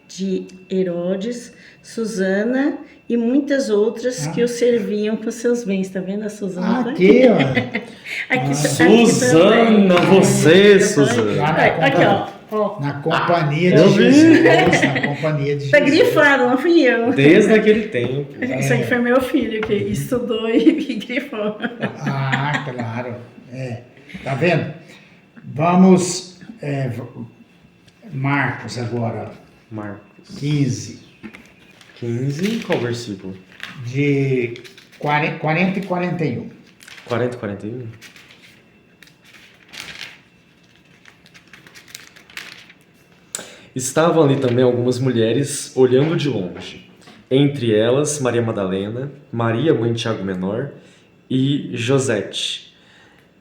de Herodes, Susana e muitas outras que o serviam com seus bens. Tá vendo a Susana? Aqui, ó. Aqui Susana, você, Susana. Aqui, ó. Na companhia de Jesus. Na companhia de Tá Jesus. grifado, não fui eu. Desde aquele tempo. Isso aqui foi meu filho que estudou e grifou. Ah, claro. Tá vendo? Vamos. Marcos agora. Marcos 15. 15, qual versículo? De 40 e 41. 40 e 41? Estavam ali também algumas mulheres olhando de longe. Entre elas, Maria Madalena, Maria, mãe de Tiago Menor, e Josete,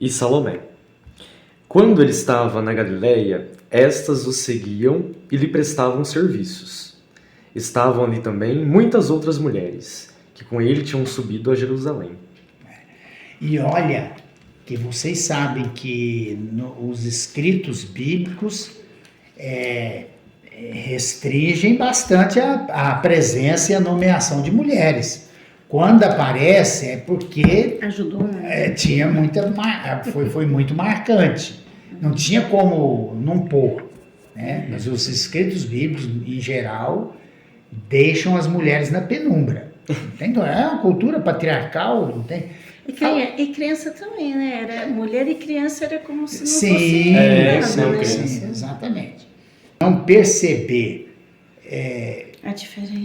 e Salomé. Quando ele estava na Galileia, estas o seguiam e lhe prestavam serviços. Estavam ali também muitas outras mulheres, que com ele tinham subido a Jerusalém. E olha, que vocês sabem que os escritos bíblicos restringem bastante a presença e a nomeação de mulheres. Quando aparece é porque Ajudou, né? foi muito marcante. Não tinha como não pôr, né? Mas os escritos bíblicos, em geral, deixam as mulheres na penumbra. Não tem dó. É uma cultura patriarcal, não tem. E criança também, né? Era, mulher e criança era como se não Sim, fosse nada, sim, né? sim, exatamente. Não perceber A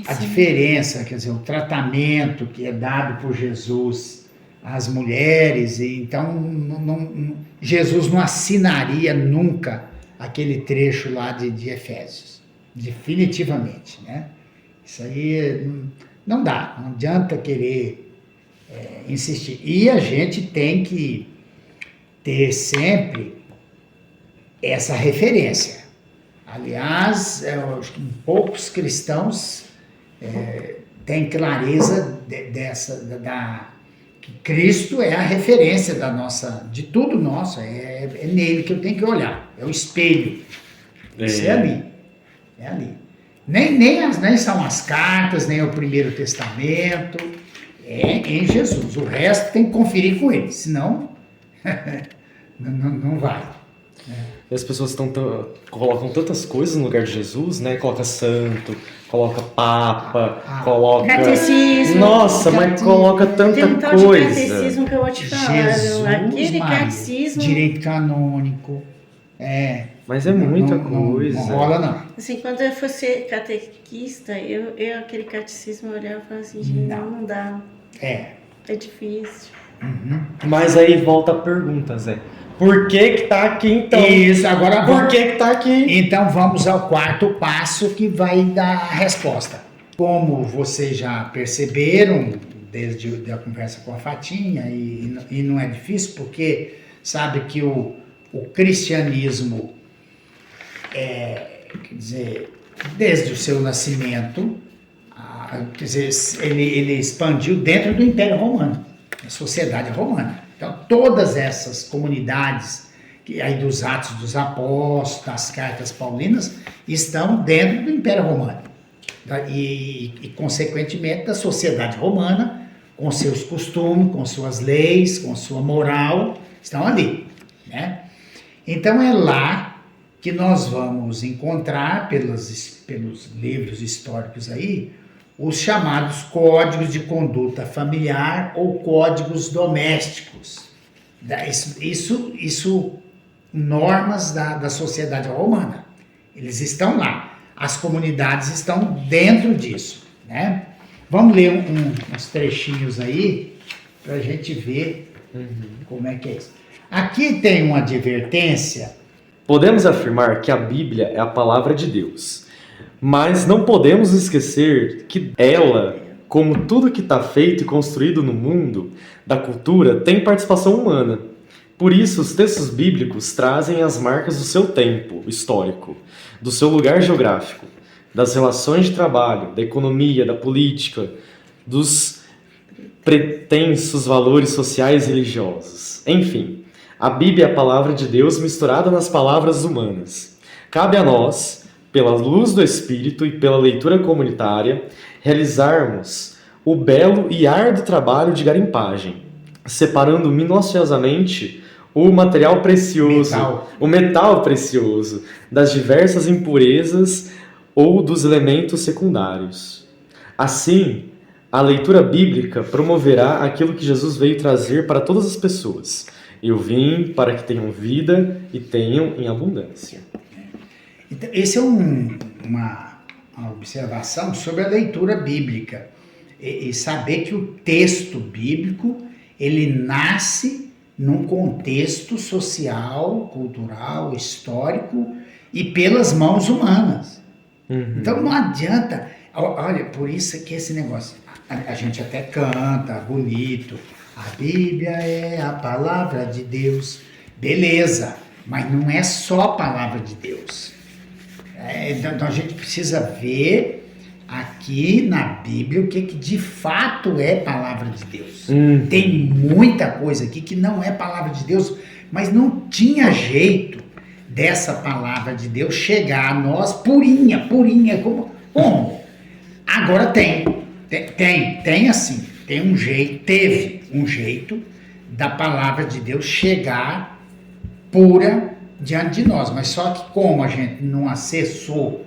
a diferença, quer dizer, o tratamento que é dado por Jesus às mulheres, e então Jesus não assinaria nunca aquele trecho lá de Efésios, definitivamente, né? Isso aí não dá, não adianta querer insistir. E a gente tem que ter sempre essa referência. Aliás, eu acho que poucos cristãos têm clareza que Cristo é a referência de tudo nosso, é nele que eu tenho que olhar, é o espelho. Isso é ali. É ali. Nem são as cartas, nem o Primeiro Testamento, é em Jesus. O resto tem que conferir com ele, senão não vai. E as pessoas colocam tantas coisas no lugar de Jesus, né? Coloca santo, coloca papa, coloca... Catecismo. Nossa, mas coloca tanta Tem um tal de coisa. catecismo que eu vou te falar. Jesus, Aquele Maria, catecismo. direito canônico, Mas é muita não coisa. rola, não. Assim, quando eu fosse catequista, eu aquele catecismo eu olhava e falava assim, gente, não dá. É difícil. Mas aí volta a pergunta, Zé. Por que tá aqui então? Isso, agora Por que tá aqui? Então vamos ao quarto passo que vai dar a resposta. Como vocês já perceberam, desde a conversa com a Fatinha, e não é difícil, porque sabe que o cristianismo, quer dizer, desde o seu nascimento, quer dizer, ele expandiu dentro do Império Romano, da sociedade romana. Então, todas essas comunidades, aí dos Atos dos Apóstolos, das Cartas Paulinas, estão dentro do Império Romano. E, consequentemente, da sociedade romana, com seus costumes, com suas leis, com sua moral, estão ali, né? Então, é lá que nós vamos encontrar, pelos livros históricos aí, os chamados códigos de conduta familiar ou códigos domésticos. Isso normas da sociedade romana. Eles estão lá. As comunidades estão dentro disso, né? Vamos ler uns trechinhos aí para a gente ver como é que é isso. Aqui tem uma advertência. Podemos afirmar que a Bíblia é a palavra de Deus, mas não podemos esquecer que ela, como tudo que está feito e construído no mundo da cultura, tem participação humana. Por isso, os textos bíblicos trazem as marcas do seu tempo histórico, do seu lugar geográfico, das relações de trabalho, da economia, da política, dos pretensos valores sociais e religiosos. Enfim, a Bíblia é a palavra de Deus misturada nas palavras humanas. Cabe a nós, pela luz do Espírito e pela leitura comunitária, realizarmos o belo e árduo trabalho de garimpagem, separando minuciosamente o material precioso, o metal precioso, das diversas impurezas ou dos elementos secundários. Assim, a leitura bíblica promoverá aquilo que Jesus veio trazer para todas as pessoas. Eu vim para que tenham vida e tenham em abundância. Então, esse é uma observação sobre a leitura bíblica. E saber que o texto bíblico, ele nasce num contexto social, cultural, histórico e pelas mãos humanas. Então não adianta. Olha, por isso que esse negócio, a gente até canta bonito, a Bíblia é a palavra de Deus, beleza, mas não é só a palavra de Deus. Então a gente precisa ver aqui na Bíblia o que de fato é palavra de Deus. Tem muita coisa aqui que não é palavra de Deus, mas não tinha jeito dessa palavra de Deus chegar a nós purinha, como? Agora tem assim, teve um jeito da palavra de Deus chegar pura diante de nós, mas só que como a gente não acessou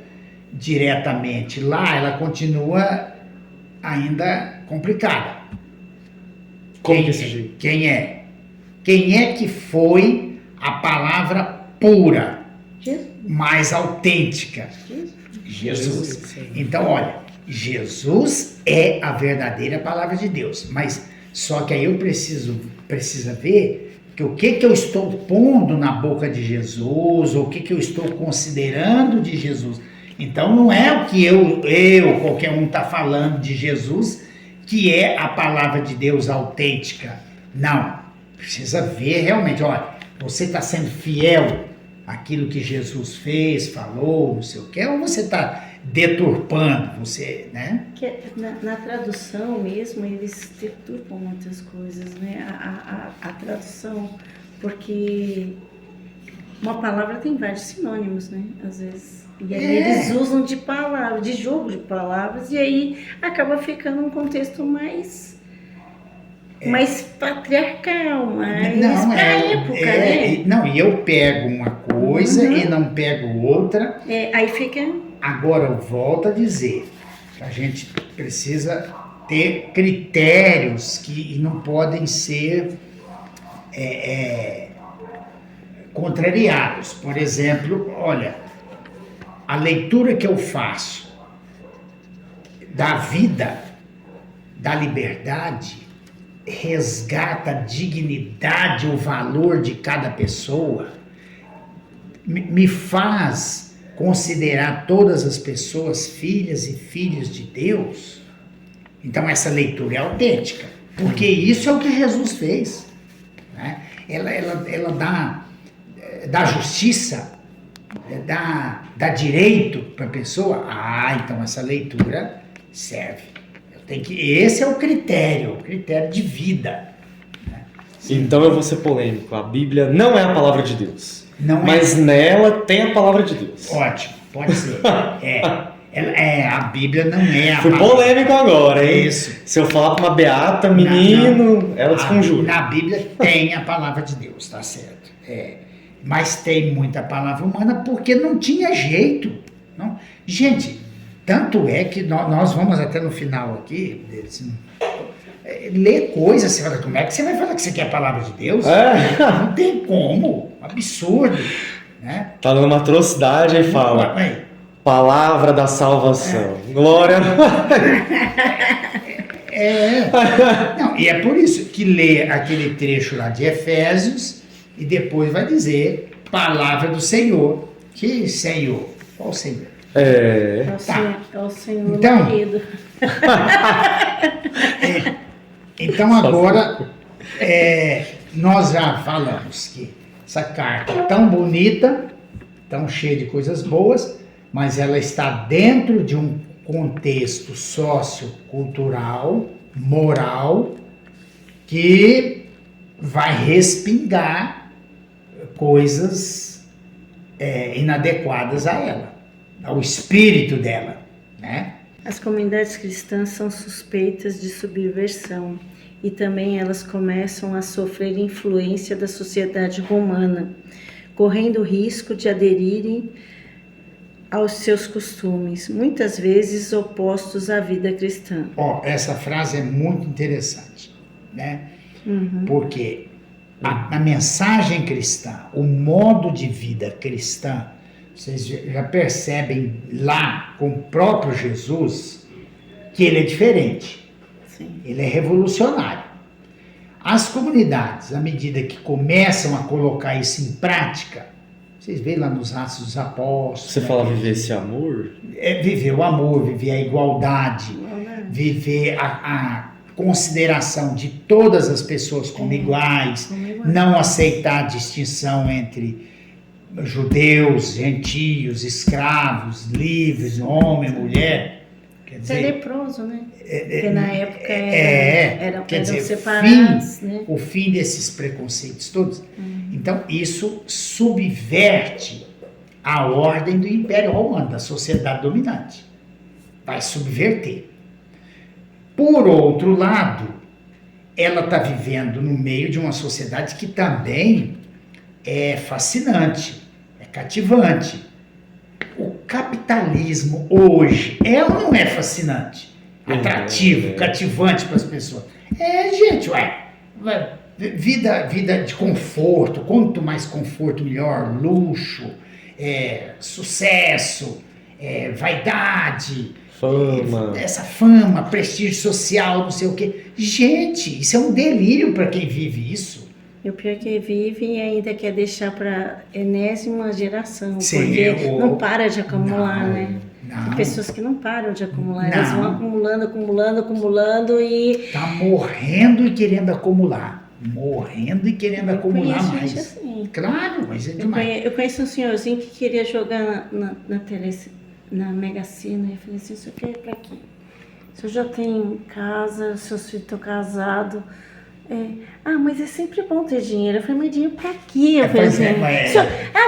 diretamente lá, ela continua ainda complicada. Como que é esse jeito? Quem é? Quem é que foi a palavra pura, Jesus. mais autêntica? Jesus. Então, olha, Jesus é a verdadeira palavra de Deus, mas só que aí eu precisa ver que o que eu estou pondo na boca de Jesus, ou o que eu estou considerando de Jesus. Então não é o que eu qualquer um está falando de Jesus, que é a palavra de Deus autêntica. Não, precisa ver realmente, olha, você está sendo fiel àquilo que Jesus fez, falou, não sei o que, ou você está deturpando, você, né? Que na tradução mesmo, eles deturpam muitas coisas, né? A tradução, porque uma palavra tem vários sinônimos, né? Às vezes. E aí eles usam de palavras, de jogo de palavras, e aí acaba ficando um contexto mais patriarcal, mais pra época, né? Não, e eu pego uma coisa e não pego outra. Aí fica... Agora eu volto a dizer que a gente precisa ter critérios que não podem ser contrariados. Por exemplo, olha, a leitura que eu faço da vida, da liberdade, resgata a dignidade, o valor de cada pessoa, me faz considerar todas as pessoas filhas e filhos de Deus. Então essa leitura é autêntica, porque isso é o que Jesus fez, né? Ela dá justiça, dá direito para a pessoa. Então essa leitura serve. Esse é o critério de vida, né? Então eu vou ser polêmico. A Bíblia não é a palavra de Deus. Mas é. Nela tem a palavra de Deus. Ótimo, pode ser. A Bíblia não é a Fui palavra. polêmico agora, hein? Isso. Se eu falar para uma beata, menino, ela desconjura. Na Bíblia tem a palavra de Deus, tá certo. Mas tem muita palavra humana porque não tinha jeito. Não. Gente, tanto é que nós vamos até no final aqui, ler coisas, você fala, como é que você vai falar que você quer a palavra de Deus? Não tem como, absurdo, né? Tá dando uma atrocidade, aí fala, palavra da salvação, glória. Não, e é por isso que lê aquele trecho lá de Efésios e depois vai dizer palavra do Senhor. Que Senhor? Qual Senhor? É o Senhor então, marido. Então agora nós já falamos que essa carta é tão bonita, tão cheia de coisas boas, mas ela está dentro de um contexto sociocultural, moral, que vai respingar coisas inadequadas a ela, ao espírito dela, né? As comunidades cristãs são suspeitas de subversão e também elas começam a sofrer influência da sociedade romana, correndo o risco de aderirem aos seus costumes, muitas vezes opostos à vida cristã. Essa frase é muito interessante, né? Porque a mensagem cristã, o modo de vida cristã, vocês já percebem lá com o próprio Jesus que ele é diferente. Sim. Ele é revolucionário. As comunidades, à medida que começam a colocar isso em prática, vocês veem lá nos Atos dos Apóstolos. Você fala viver esse amor? Viver o amor, viver a igualdade, viver a consideração de todas as pessoas como iguais, não aceitar a distinção entre judeus, gentios, escravos, livres, homem, mulher. Quer dizer, leproso, né? Porque na época eram separados, o fim desses preconceitos todos. Então, isso subverte a ordem do Império Romano, da sociedade dominante. Vai subverter. Por outro lado, ela está vivendo no meio de uma sociedade que também é fascinante, é cativante. O capitalismo hoje é ou não é fascinante? atrativo, cativante para as pessoas. Gente, vida de conforto, quanto mais conforto, melhor, luxo, sucesso, vaidade, essa fama, prestígio social, não sei o quê. Gente, isso é um delírio para quem vive isso. E o pior é que vive e ainda quer deixar para enésima geração, Sim, porque não para de acumular, né? Não. Tem pessoas que não param de acumular, Não. elas vão acumulando e... Tá morrendo e querendo acumular. Morrendo e querendo acumular conheço mais. gente assim. Claro, mas é demais. Eu conheço um senhorzinho que queria jogar na Mega Sena. Eu falei assim, isso aqui é pra quê? O senhor já tem casa, seus filhos estão casados. Mas é sempre bom ter dinheiro. Eu falei, mas dinheiro pra quê? Eu falei assim,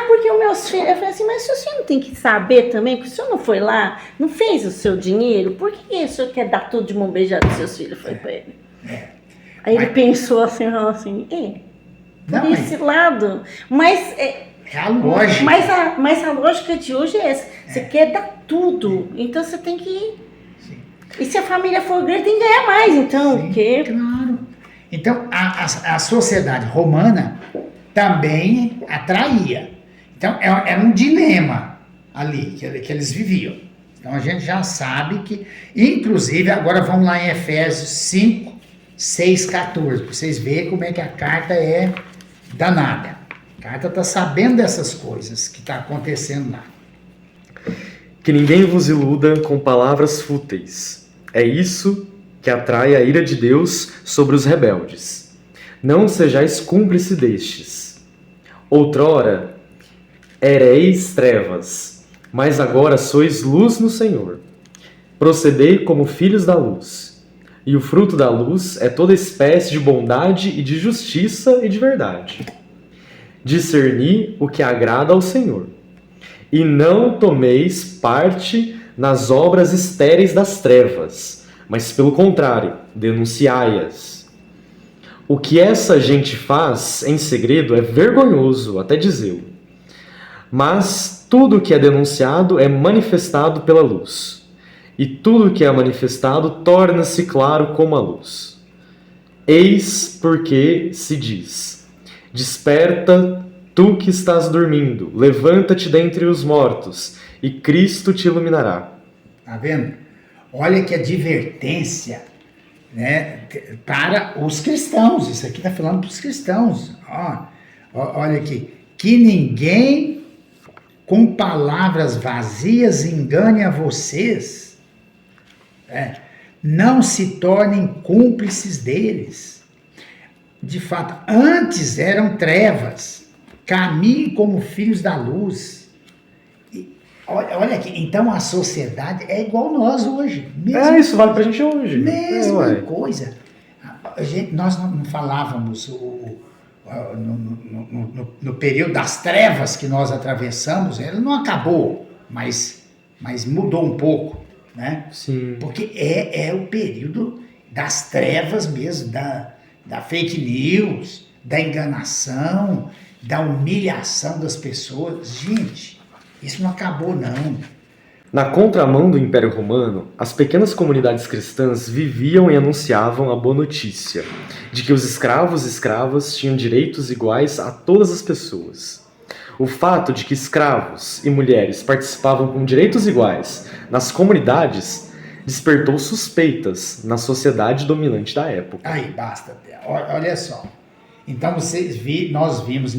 porque os meus filhos... Eu falei assim, mas o senhor não tem que saber também, porque o senhor não foi lá, não fez o seu dinheiro, por que o senhor quer dar tudo de mão beijada aos seus filhos? Eu falei pra ele. Aí ele pensou assim, falou assim, por esse lado, mas... É a lógica. Mas a lógica de hoje é essa, você quer dar tudo, então você tem que... Sim. E se a família for grande, tem que ganhar mais, então, porque... Claro. Então, a sociedade romana também atraía. Então, era um dilema ali que eles viviam. Então, a gente já sabe que... Inclusive, agora vamos lá em Efésios 5, 6, 14, para vocês verem como é que a carta é danada. A carta está sabendo dessas coisas que está acontecendo lá. Que ninguém vos iluda com palavras fúteis. É isso que atrai a ira de Deus sobre os rebeldes. Não sejais cúmplice destes. Outrora ereis trevas, mas agora sois luz no Senhor. Procedei como filhos da luz. E o fruto da luz é toda espécie de bondade e de justiça e de verdade. Discerni o que agrada ao Senhor. E não tomeis parte nas obras estéreis das trevas, mas pelo contrário, denunciai-as. O que essa gente faz em segredo é vergonhoso, até dizê-lo. Mas tudo o que é denunciado é manifestado pela luz. E tudo o que é manifestado torna-se claro como a luz. Eis porque se diz: desperta, tu que estás dormindo, levanta-te dentre os mortos, e Cristo te iluminará. Tá vendo? Olha que advertência, né, para os cristãos. Isso aqui está falando para os cristãos. Olha aqui. Que ninguém com palavras vazias engane a vocês. Não se tornem cúmplices deles. De fato, antes eram trevas. Caminhem como filhos da luz. Olha aqui, então a sociedade é igual nós hoje. Isso vale pra gente hoje. Mesma coisa. Nós não falávamos no período das trevas que nós atravessamos, ele não acabou, mas mudou um pouco, né? Sim. Porque é o período das trevas mesmo, da fake news, da enganação, da humilhação das pessoas. Gente, isso não acabou, não. Na contramão do Império Romano, as pequenas comunidades cristãs viviam e anunciavam a boa notícia de que os escravos e escravas tinham direitos iguais a todas as pessoas. O fato de que escravos e mulheres participavam com direitos iguais nas comunidades despertou suspeitas na sociedade dominante da época. Aí, basta. Olha só. Então, nós vimos,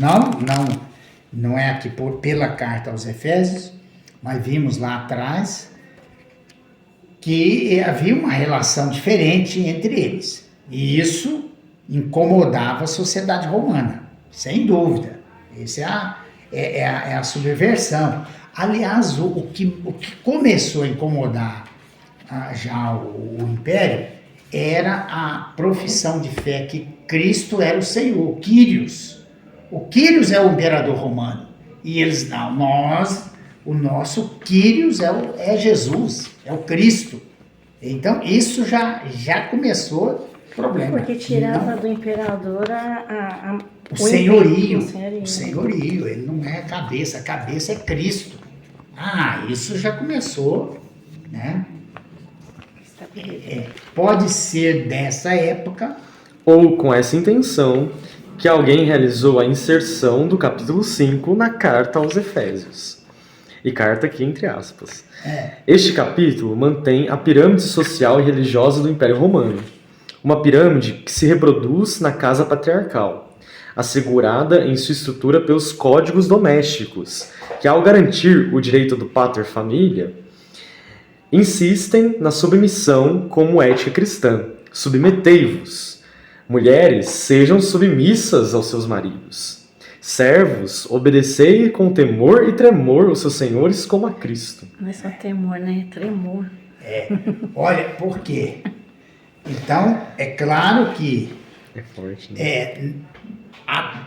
não é aqui pela carta aos Efésios, mas vimos lá atrás que havia uma relação diferente entre eles. E isso incomodava a sociedade romana, sem dúvida. Essa é a subversão. Aliás, o que começou a incomodar já o Império era a profissão de fé que Cristo era o Senhor, o Quírios. O Quírios é o imperador romano. E eles, o nosso Quírios é Jesus, é o Cristo. Então, isso já começou o problema. Porque tirava do imperador o senhorio. O senhorio, ele não é a cabeça é Cristo. Isso já começou, né? Pode ser dessa época, Ou com essa intenção que alguém realizou a inserção do capítulo 5 na carta aos Efésios. E carta aqui entre aspas. Este capítulo mantém a pirâmide social e religiosa do Império Romano. Uma pirâmide que se reproduz na casa patriarcal, assegurada em sua estrutura pelos códigos domésticos, que ao garantir o direito do pater familia, insistem na submissão como ética cristã. Submetei-vos. Mulheres, sejam submissas aos seus maridos. Servos, obedecei com temor e tremor os seus senhores como a Cristo. Não é só temor, né? É tremor. olha, por quê? Então, é claro que É forte, né?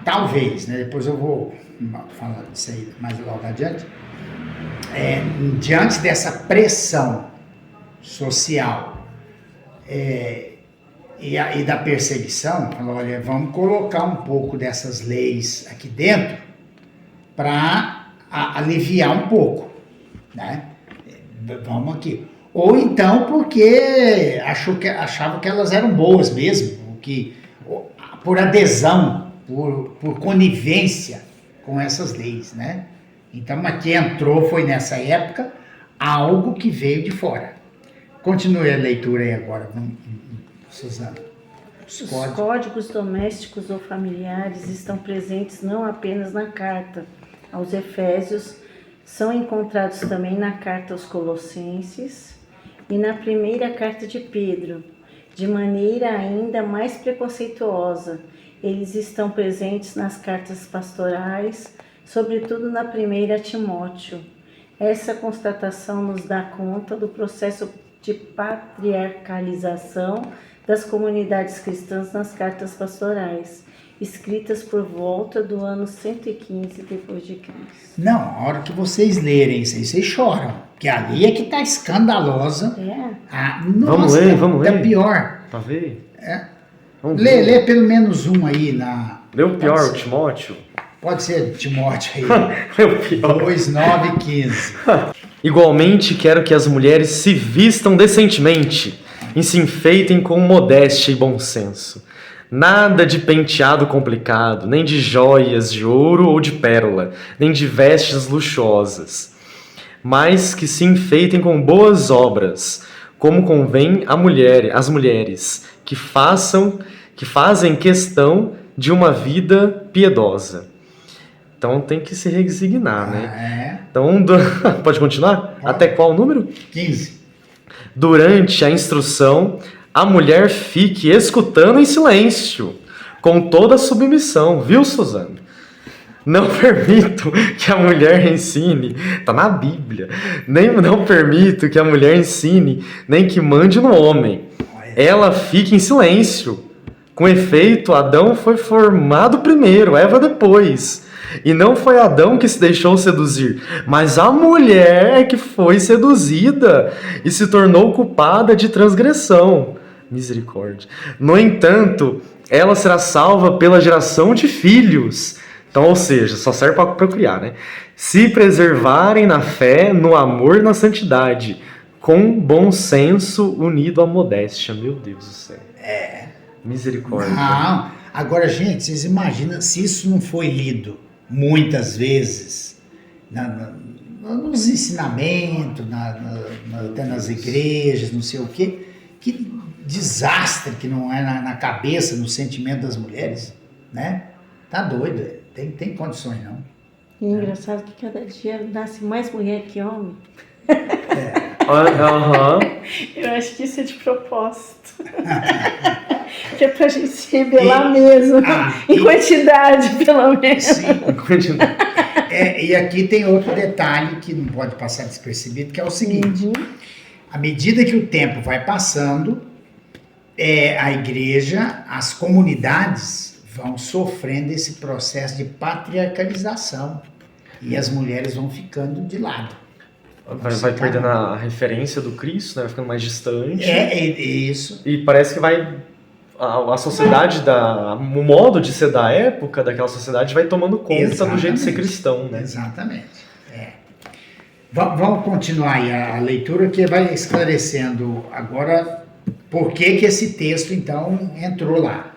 talvez, né, depois eu vou falar disso aí mais logo adiante, diante dessa pressão social e da perseguição, falou, olha, vamos colocar um pouco dessas leis aqui dentro para aliviar um pouco, né? Vamos aqui. Ou então porque achava que elas eram boas mesmo, por adesão, por conivência com essas leis, né? Então, mas que entrou foi nessa época algo que veio de fora. Continue a leitura aí agora, Suzana. Os códigos domésticos ou familiares estão presentes não apenas na carta aos Efésios, são encontrados também na carta aos Colossenses e na primeira carta de Pedro, de maneira ainda mais preconceituosa. Eles estão presentes nas cartas pastorais, sobretudo na primeira a Timóteo. Essa constatação nos dá conta do processo de patriarcalização das comunidades cristãs nas cartas pastorais, escritas por volta do ano 115 depois de Cristo. Não, a hora que vocês lerem isso aí, vocês choram, porque ali é que está escandalosa. Vamos ler. É pior. Pra ver? Lê pelo menos um aí na... Lê o pior, o Timóteo. Pode ser Timóteo aí. Lê o pior. 2, 9 e 15. Igualmente, quero que as mulheres se vistam decentemente e se enfeitem com modéstia e bom senso. Nada de penteado complicado, nem de joias de ouro ou de pérola, nem de vestes luxuosas, mas que se enfeitem com boas obras, como convém às mulheres, que fazem questão de uma vida piedosa. Então tem que se resignar, né? Então, pode continuar? Pode. Até qual número? 15. Durante a instrução, a mulher fique escutando em silêncio, com toda a submissão, viu, Suzana? Não permito que a mulher ensine, tá na Bíblia, não permito que a mulher ensine, nem que mande no homem. Ela fique em silêncio. Com efeito, Adão foi formado primeiro, Eva depois. E não foi Adão que se deixou seduzir, mas a mulher que foi seduzida e se tornou culpada de transgressão. Misericórdia. No entanto, ela será salva pela geração de filhos. Então, ou seja, só serve para procriar, né? Se preservarem na fé, no amor e na santidade, com bom senso unido à modéstia. Meu Deus do céu. Misericórdia. Não. Agora, gente, vocês imaginam se isso não foi lido muitas vezes nos ensinamentos, até nas igrejas, não sei o quê. Que desastre que não é na cabeça, no sentimento das mulheres, né? Tá doido, tem condições não. E é engraçado que cada dia nasce mais mulher que homem. Eu acho que isso é de propósito. Que é pra gente se rebelar mesmo. Em quantidade, pelo menos. Sim. E aqui tem outro detalhe que não pode passar despercebido, que é o seguinte. À medida que o tempo vai passando, a igreja, as comunidades vão sofrendo esse processo de patriarcalização. E as mulheres vão ficando de lado. Vai perdendo a referência do Cristo, né? Vai ficando mais distante. Isso. E parece que a sociedade, o modo de ser da época, daquela sociedade, vai tomando conta do jeito de ser cristão, né? Exatamente. Vamos continuar aí a leitura, que vai esclarecendo agora por que que esse texto, então, entrou lá.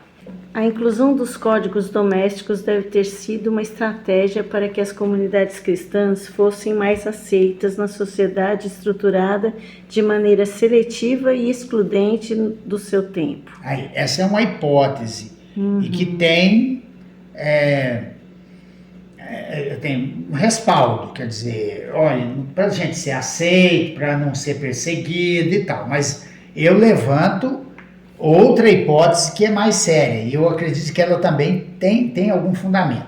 A inclusão dos códigos domésticos deve ter sido uma estratégia para que as comunidades cristãs fossem mais aceitas na sociedade estruturada de maneira seletiva e excludente do seu tempo. Aí, essa é uma hipótese, e que tem um respaldo, quer dizer, olha, para a gente ser aceito, para não ser perseguido e tal, mas eu levanto outra hipótese que é mais séria, e eu acredito que ela também tem algum fundamento.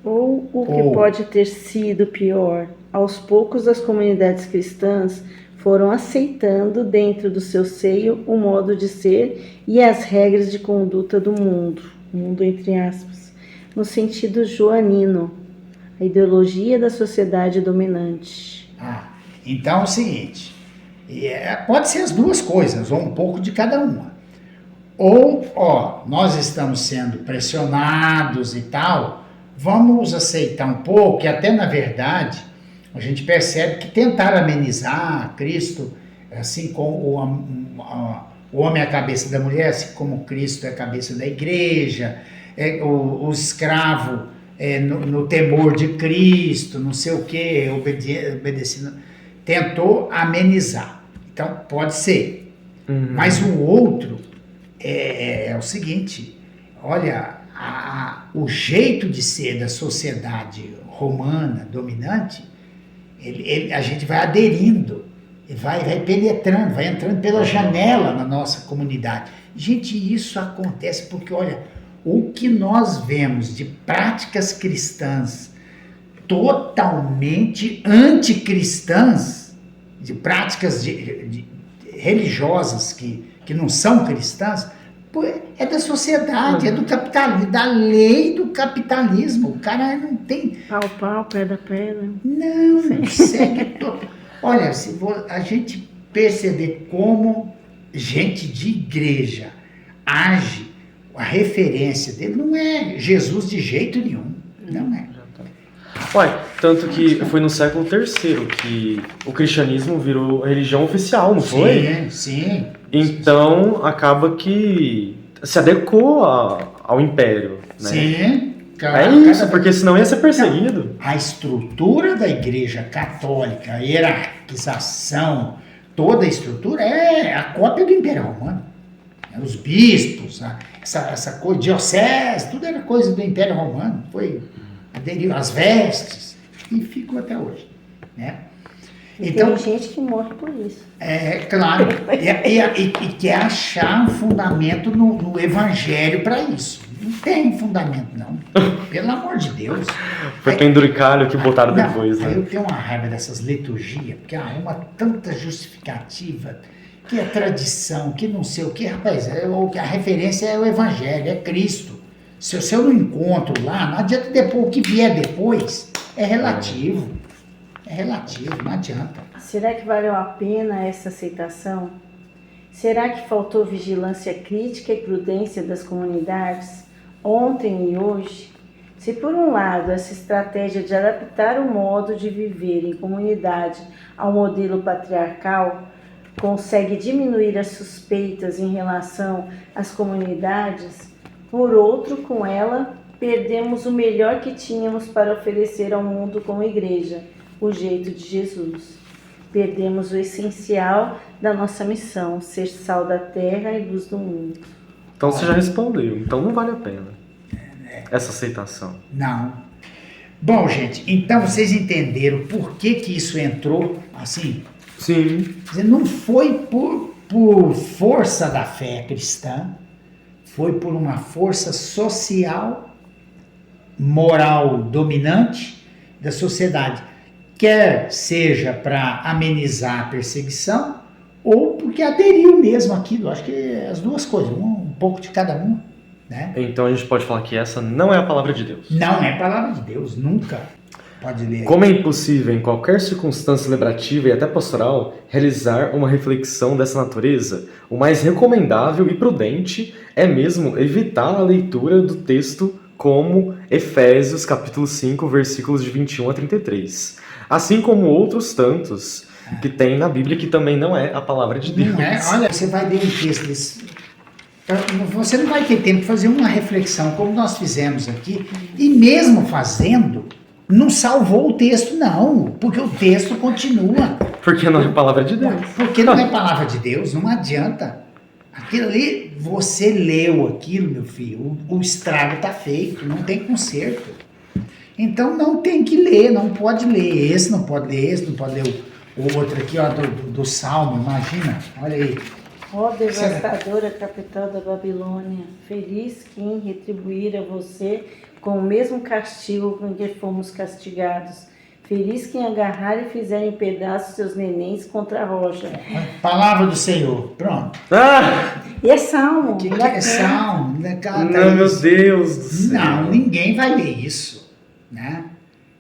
Ou o que pode ter sido pior, aos poucos as comunidades cristãs foram aceitando dentro do seu seio o modo de ser e as regras de conduta do mundo entre aspas, no sentido joanino, a ideologia da sociedade dominante. Então é o seguinte, pode ser as duas coisas, ou um pouco de cada uma. Ou, nós estamos sendo pressionados e tal, vamos aceitar um pouco, e até na verdade, a gente percebe que tentaram amenizar Cristo, assim como o homem é a cabeça da mulher, assim como Cristo é a cabeça da igreja, o escravo no temor de Cristo, não sei o que, obedecendo, tentou amenizar. Então, pode ser. Mas o outro é o seguinte, olha, o jeito de ser da sociedade romana dominante, a gente vai aderindo, vai penetrando, vai entrando pela janela na nossa comunidade. Gente, isso acontece porque, olha, o que nós vemos de práticas cristãs totalmente anticristãs, de práticas religiosas que não são cristãs, é da sociedade, é do capitalismo, da lei do capitalismo. O cara não tem... Pau, pedra. Não segue todo. Olha, se a gente perceber como gente de igreja age, a referência dele não é Jesus de jeito nenhum. Não é. Ué, tanto que foi no século III que o cristianismo virou religião oficial, não foi? Sim. Então, acaba que se adequou ao império, né? Sim. Porque senão ia ser perseguido. A estrutura da igreja católica, a hierarquização, toda a estrutura é a cópia do Império Romano. Os bispos, essa coisa, diocese, tudo era coisa do Império Romano. Aderiu às vestes e ficou até hoje, né? Então, tem gente que morre por isso. Claro. E quer achar um fundamento no Evangelho para isso. Não tem fundamento, não. Pelo amor de Deus. Foi penduricalho que botaram depois, né? Aí eu tenho uma raiva dessas liturgias, porque arruma tanta justificativa, que é tradição, que não sei o que. Rapaz, a referência é o Evangelho, é Cristo. Se eu não encontro lá, não adianta depois, o que vier depois é relativo. Não adianta. Será que valeu a pena essa aceitação? Será que faltou vigilância crítica e prudência das comunidades, ontem e hoje? Se por um lado essa estratégia de adaptar o modo de viver em comunidade ao modelo patriarcal consegue diminuir as suspeitas em relação às comunidades, por outro, com ela, perdemos o melhor que tínhamos para oferecer ao mundo como igreja, o jeito de Jesus. Perdemos o essencial da nossa missão, ser sal da terra e luz do mundo. Então você já respondeu, então não vale a pena essa aceitação. Não. Bom, gente, então vocês entenderam por que isso entrou assim? Sim. Não foi por força da fé cristã, foi por uma força social, moral dominante da sociedade. Quer seja para amenizar a perseguição, ou porque aderiu mesmo àquilo. Acho que as duas coisas, um pouco de cada uma. Né? Então a gente pode falar que essa não é a palavra de Deus. Não é a palavra de Deus, nunca. Pode ler. Como é impossível, em qualquer circunstância celebrativa e até pastoral, realizar uma reflexão dessa natureza, o mais recomendável e prudente é mesmo evitar a leitura do texto como Efésios capítulo 5, versículos de 21 a 33. Assim como outros tantos que tem na Bíblia que também não é a palavra de Deus. Não é? Olha, você vai ler um texto desse. Você não vai ter tempo de fazer uma reflexão como nós fizemos aqui. E mesmo fazendo, não salvou o texto, não. Porque o texto continua. Porque não é a palavra de Deus. Porque não é palavra de Deus, não adianta. Aquilo ali, você leu aquilo, meu filho, o estrago está feito, não tem conserto. Então não tem que ler, não pode ler esse, não pode ler esse, não pode ler o outro aqui, ó, do Salmo, imagina, olha aí. Ó devastadora capital da Babilônia, feliz quem retribuir a você com o mesmo castigo com que fomos castigados. Feliz quem agarrar e fizer em pedaços seus nenéns contra a rocha. Palavra do Senhor, pronto. E é salmo. O que é salmo? Não, meu Deus do céu. Não, ninguém vai ler isso, né?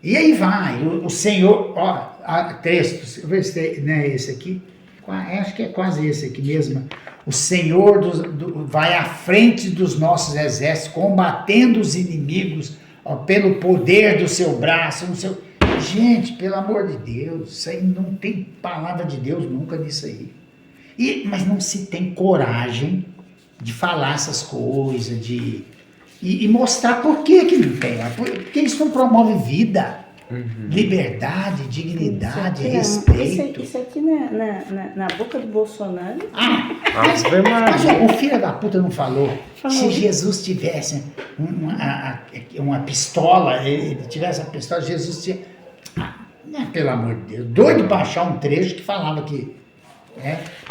E aí vai, o Senhor, ó, texto, ver se não é esse aqui, acho que é quase esse aqui mesmo. O Senhor vai à frente dos nossos exércitos, combatendo os inimigos, ó, pelo poder do seu braço, no seu... Gente, pelo amor de Deus, isso aí não tem palavra de Deus nunca nisso aí. Mas não se tem coragem de falar essas coisas, e mostrar por que não tem. Porque isso não promove vida, liberdade, dignidade, respeito. Isso aqui na boca do Bolsonaro. Mas o filho da puta não falou. Se Jesus tivesse uma pistola, ele tivesse a pistola, Jesus tinha... pelo amor de Deus, doido pra achar um trecho que falava que...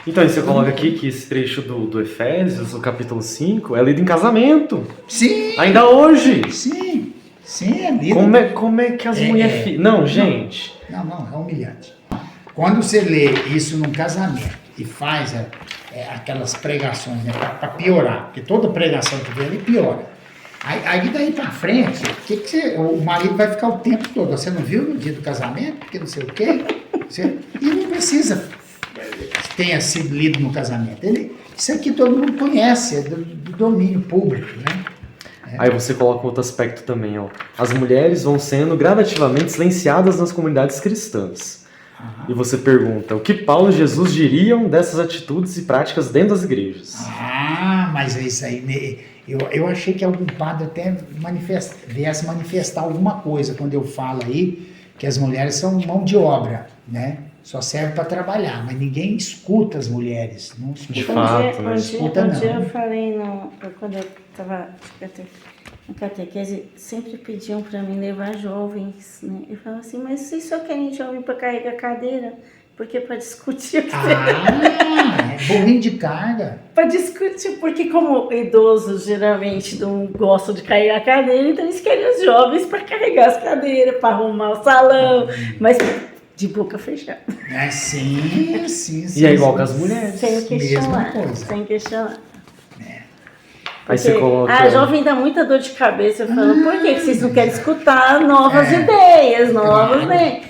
Então, você coloca aqui que esse trecho do Efésios, o capítulo 5, é lido em casamento. Sim. Ainda hoje. Sim, é lido. Como é que as mulheres... Não, gente. Não, é humilhante. Quando você lê isso num casamento e faz aquelas pregações, né, para piorar, porque toda pregação que vem ali piora. Aí daí pra frente, o marido vai ficar o tempo todo. Você não viu no dia do casamento? Porque não sei o quê. E não precisa que tenha sido lido no casamento. Isso aqui todo mundo conhece, é do domínio público, né? Aí você coloca outro aspecto também, ó. As mulheres vão sendo gradativamente silenciadas nas comunidades cristãs. E você pergunta, o que Paulo e Jesus diriam dessas atitudes e práticas dentro das igrejas? Mas é isso aí. Eu achei que algum padre até viesse manifestar alguma coisa quando eu falo aí que as mulheres são mão de obra, né? Só serve para trabalhar, mas ninguém escuta as mulheres. Não escuta. De fato, não escuta, não. Um dia eu falei, quando eu estava na catequese, sempre pediam para mim levar jovens, né? Eu falava assim, mas vocês só querem jovem para carregar cadeira? Porque para discutir... burrinho de carga. Para discutir, porque como idosos geralmente não gostam de carregar a cadeira, então eles querem os jovens para carregar as cadeiras, para arrumar o salão, mas de boca fechada. Sim. E é igual com as mulheres. Sem questionar. Mesma coisa. Sem questionar. Aí você coloca... A jovem dá muita dor de cabeça. Eu falo, por que vocês não querem escutar novas ideias, novas ideias?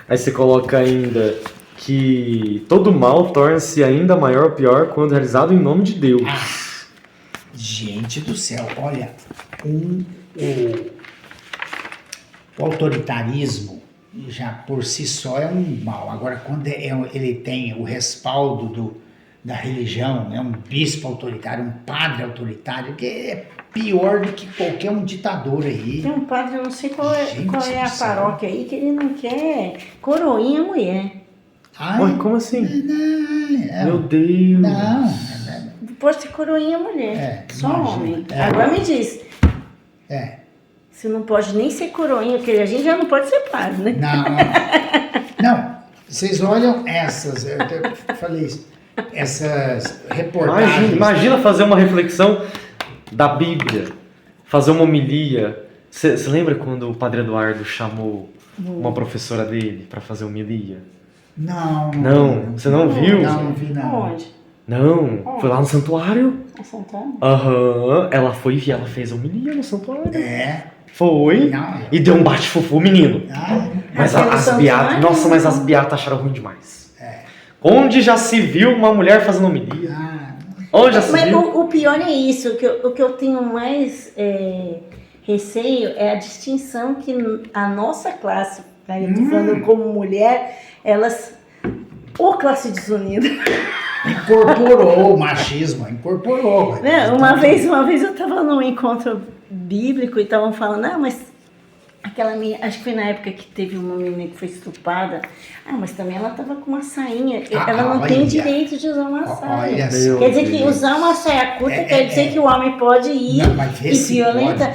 Aí você coloca ainda que todo mal torna-se ainda maior ou pior quando realizado em nome de Deus. Gente do céu, olha, o autoritarismo já por si só é um mal. Agora, quando ele tem o respaldo da religião, né, um bispo autoritário, um padre autoritário, que é pior do que qualquer um ditador aí. Tem um padre, eu não sei qual é a paróquia aí, que ele não quer coroinha mulher. Ué, como assim? Não, meu Deus. Não. Pode ser coroinha mulher, só imagina. homem. Agora me diz. Você não pode nem ser coroinha, porque a gente já não pode ser padre, né? Não, vocês olham essas, eu até falei isso, essas reportagens. Imagina fazer uma reflexão da Bíblia, fazer uma homilia. Você lembra quando o Padre Eduardo chamou uma professora dele para fazer homilia? Não, você não viu? Não vi não. Onde? Não, foi lá no santuário. No santuário? Ela foi e ela fez homilia no santuário. Foi. Não. E deu um bate-fufu, menino. Mas as beatas, nossa, mas as beatas acharam ruim demais. Onde já se viu uma mulher fazendo homilia? Onde já se viu? Mas o pior é isso, o que eu tenho mais receio é a distinção que a nossa classe, aí eu tô falando como mulher, elas... Ô, classe desunida. Incorporou o machismo, incorporou. Né? Uma vez eu estava num encontro bíblico e estavam falando, mas aquela menina, acho que foi na época que teve uma menina que foi estuprada, mas também ela estava com uma sainha, ela não tem direito de usar uma saia. Quer dizer que usar uma saia curta quer dizer que o homem pode ir e violentar.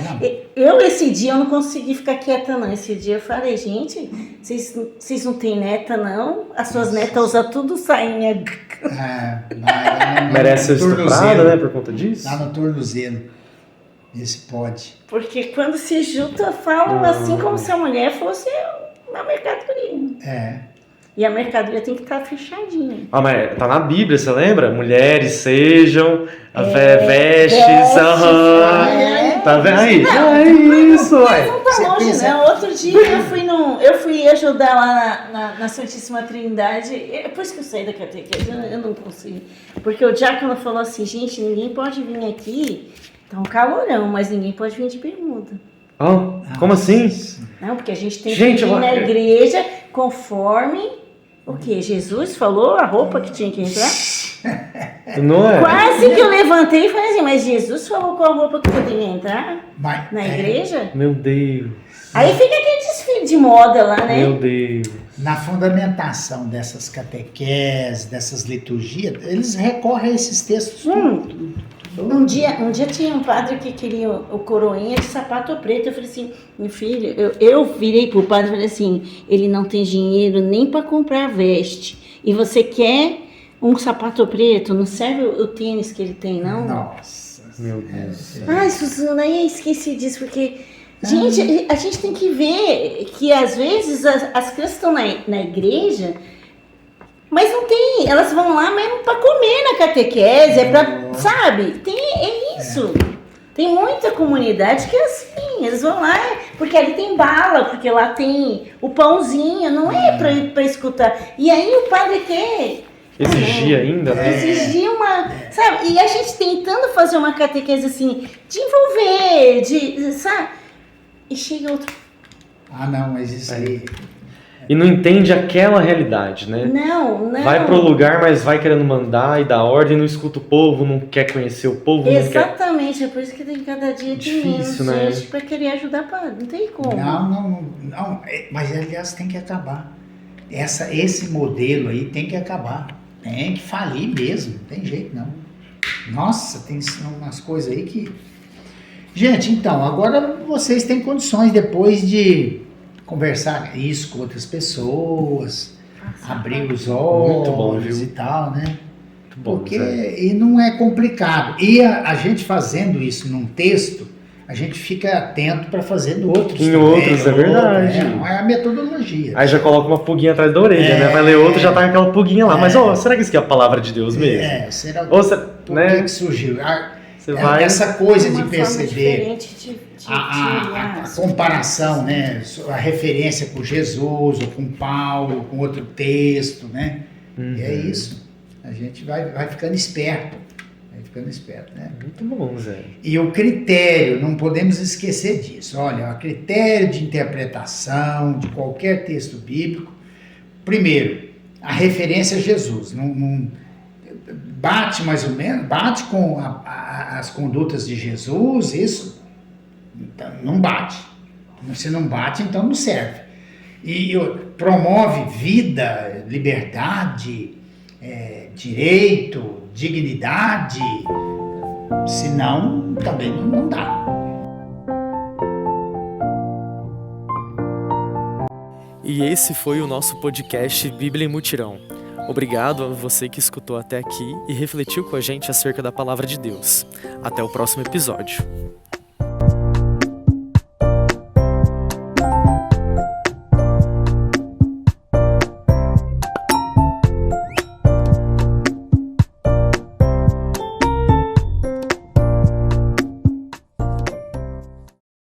Esse dia eu não consegui ficar quieta não, esse dia eu falei, gente, vocês não têm neta não? As suas netas usam tudo sainha. Merece ser estuprada, né, por conta disso? Lá no tornozelo. Esse pode. Porque quando se junta, falam assim como se a mulher fosse uma mercadoria. E a mercadoria tem que estar fechadinha. Mas tá na Bíblia, você lembra? Mulheres sejam, vestes, tá vendo aí? Isso, ué. Não tá longe, né? Outro dia eu fui ajudar lá na Santíssima Trindade, depois que eu saí da catequese, eu não consegui. Porque o diácono falou assim, gente, ninguém pode vir aqui, tá um calorão, mas ninguém pode vir de bermuda. Como assim? Não, porque a gente tem que ir na igreja conforme o que? Jesus falou a roupa que tinha que entrar? Não é? Quase que eu levantei e falei assim, mas Jesus falou qual a roupa que poderia entrar na igreja? Meu Deus. Aí fica aquele desfile de moda lá, né? Meu Deus. Na fundamentação dessas catequeses, dessas liturgias, eles recorrem a esses textos. Um dia tinha um padre que queria o coroinha de sapato preto. Eu falei assim, meu filho, eu virei pro padre e falei assim, ele não tem dinheiro nem para comprar veste. E você quer um sapato preto? Não serve o tênis que ele tem, não? Nossa. Meu Deus. Ai, Suzana, eu esqueci disso, porque... Gente, a gente tem que ver que às vezes as crianças estão na igreja... Mas não tem, elas vão lá mesmo para comer na catequese, sabe? É isso. Tem muita comunidade que é assim, eles vão lá, porque ali tem bala, porque lá tem o pãozinho, não é para escutar. E aí o padre quer... Exigir ainda, né? Exigir sabe? E a gente tentando fazer uma catequese assim, de envolver, sabe? E chega outro... não, mas isso aí... E não entende aquela realidade, né? Não. Vai pro lugar, mas vai querendo mandar e dar ordem, não escuta o povo, não quer conhecer o povo. Exatamente, é por isso que tem cada dia difícil, tem menos né? gente para querer ajudar, não tem como. Não, mas aliás tem que acabar. Esse modelo aí tem que acabar. Tem que falir mesmo, não tem jeito não. Nossa, tem umas coisas aí que... Gente, então, agora vocês têm condições depois de... conversar isso com outras pessoas, abrir os olhos e tal, né? Muito bom, porque e não é complicado. E a gente fazendo isso num texto, a gente fica atento para fazer no outros. Em outros, é verdade. É a metodologia. Aí já coloca uma pulguinha atrás da orelha, né? Vai ler outro, já tá com aquela pulguinha lá. Mas, será que isso aqui é a palavra de Deus mesmo? Será Por que surgiu? Essa coisa de perceber a comparação, né? A referência com Jesus, ou com Paulo, com outro texto, né? E é isso. A gente vai ficando esperto. Né? Muito bom, Zé. E o critério, não podemos esquecer disso. Olha, o critério de interpretação de qualquer texto bíblico, primeiro, a referência a Jesus. Não bate mais ou menos, bate com as condutas de Jesus, isso então, não bate. Se não bate, então não serve. E promove vida, liberdade, direito, dignidade, senão também não dá. E esse foi o nosso podcast Bíblia em Mutirão. Obrigado a você que escutou até aqui e refletiu com a gente acerca da Palavra de Deus. Até o próximo episódio.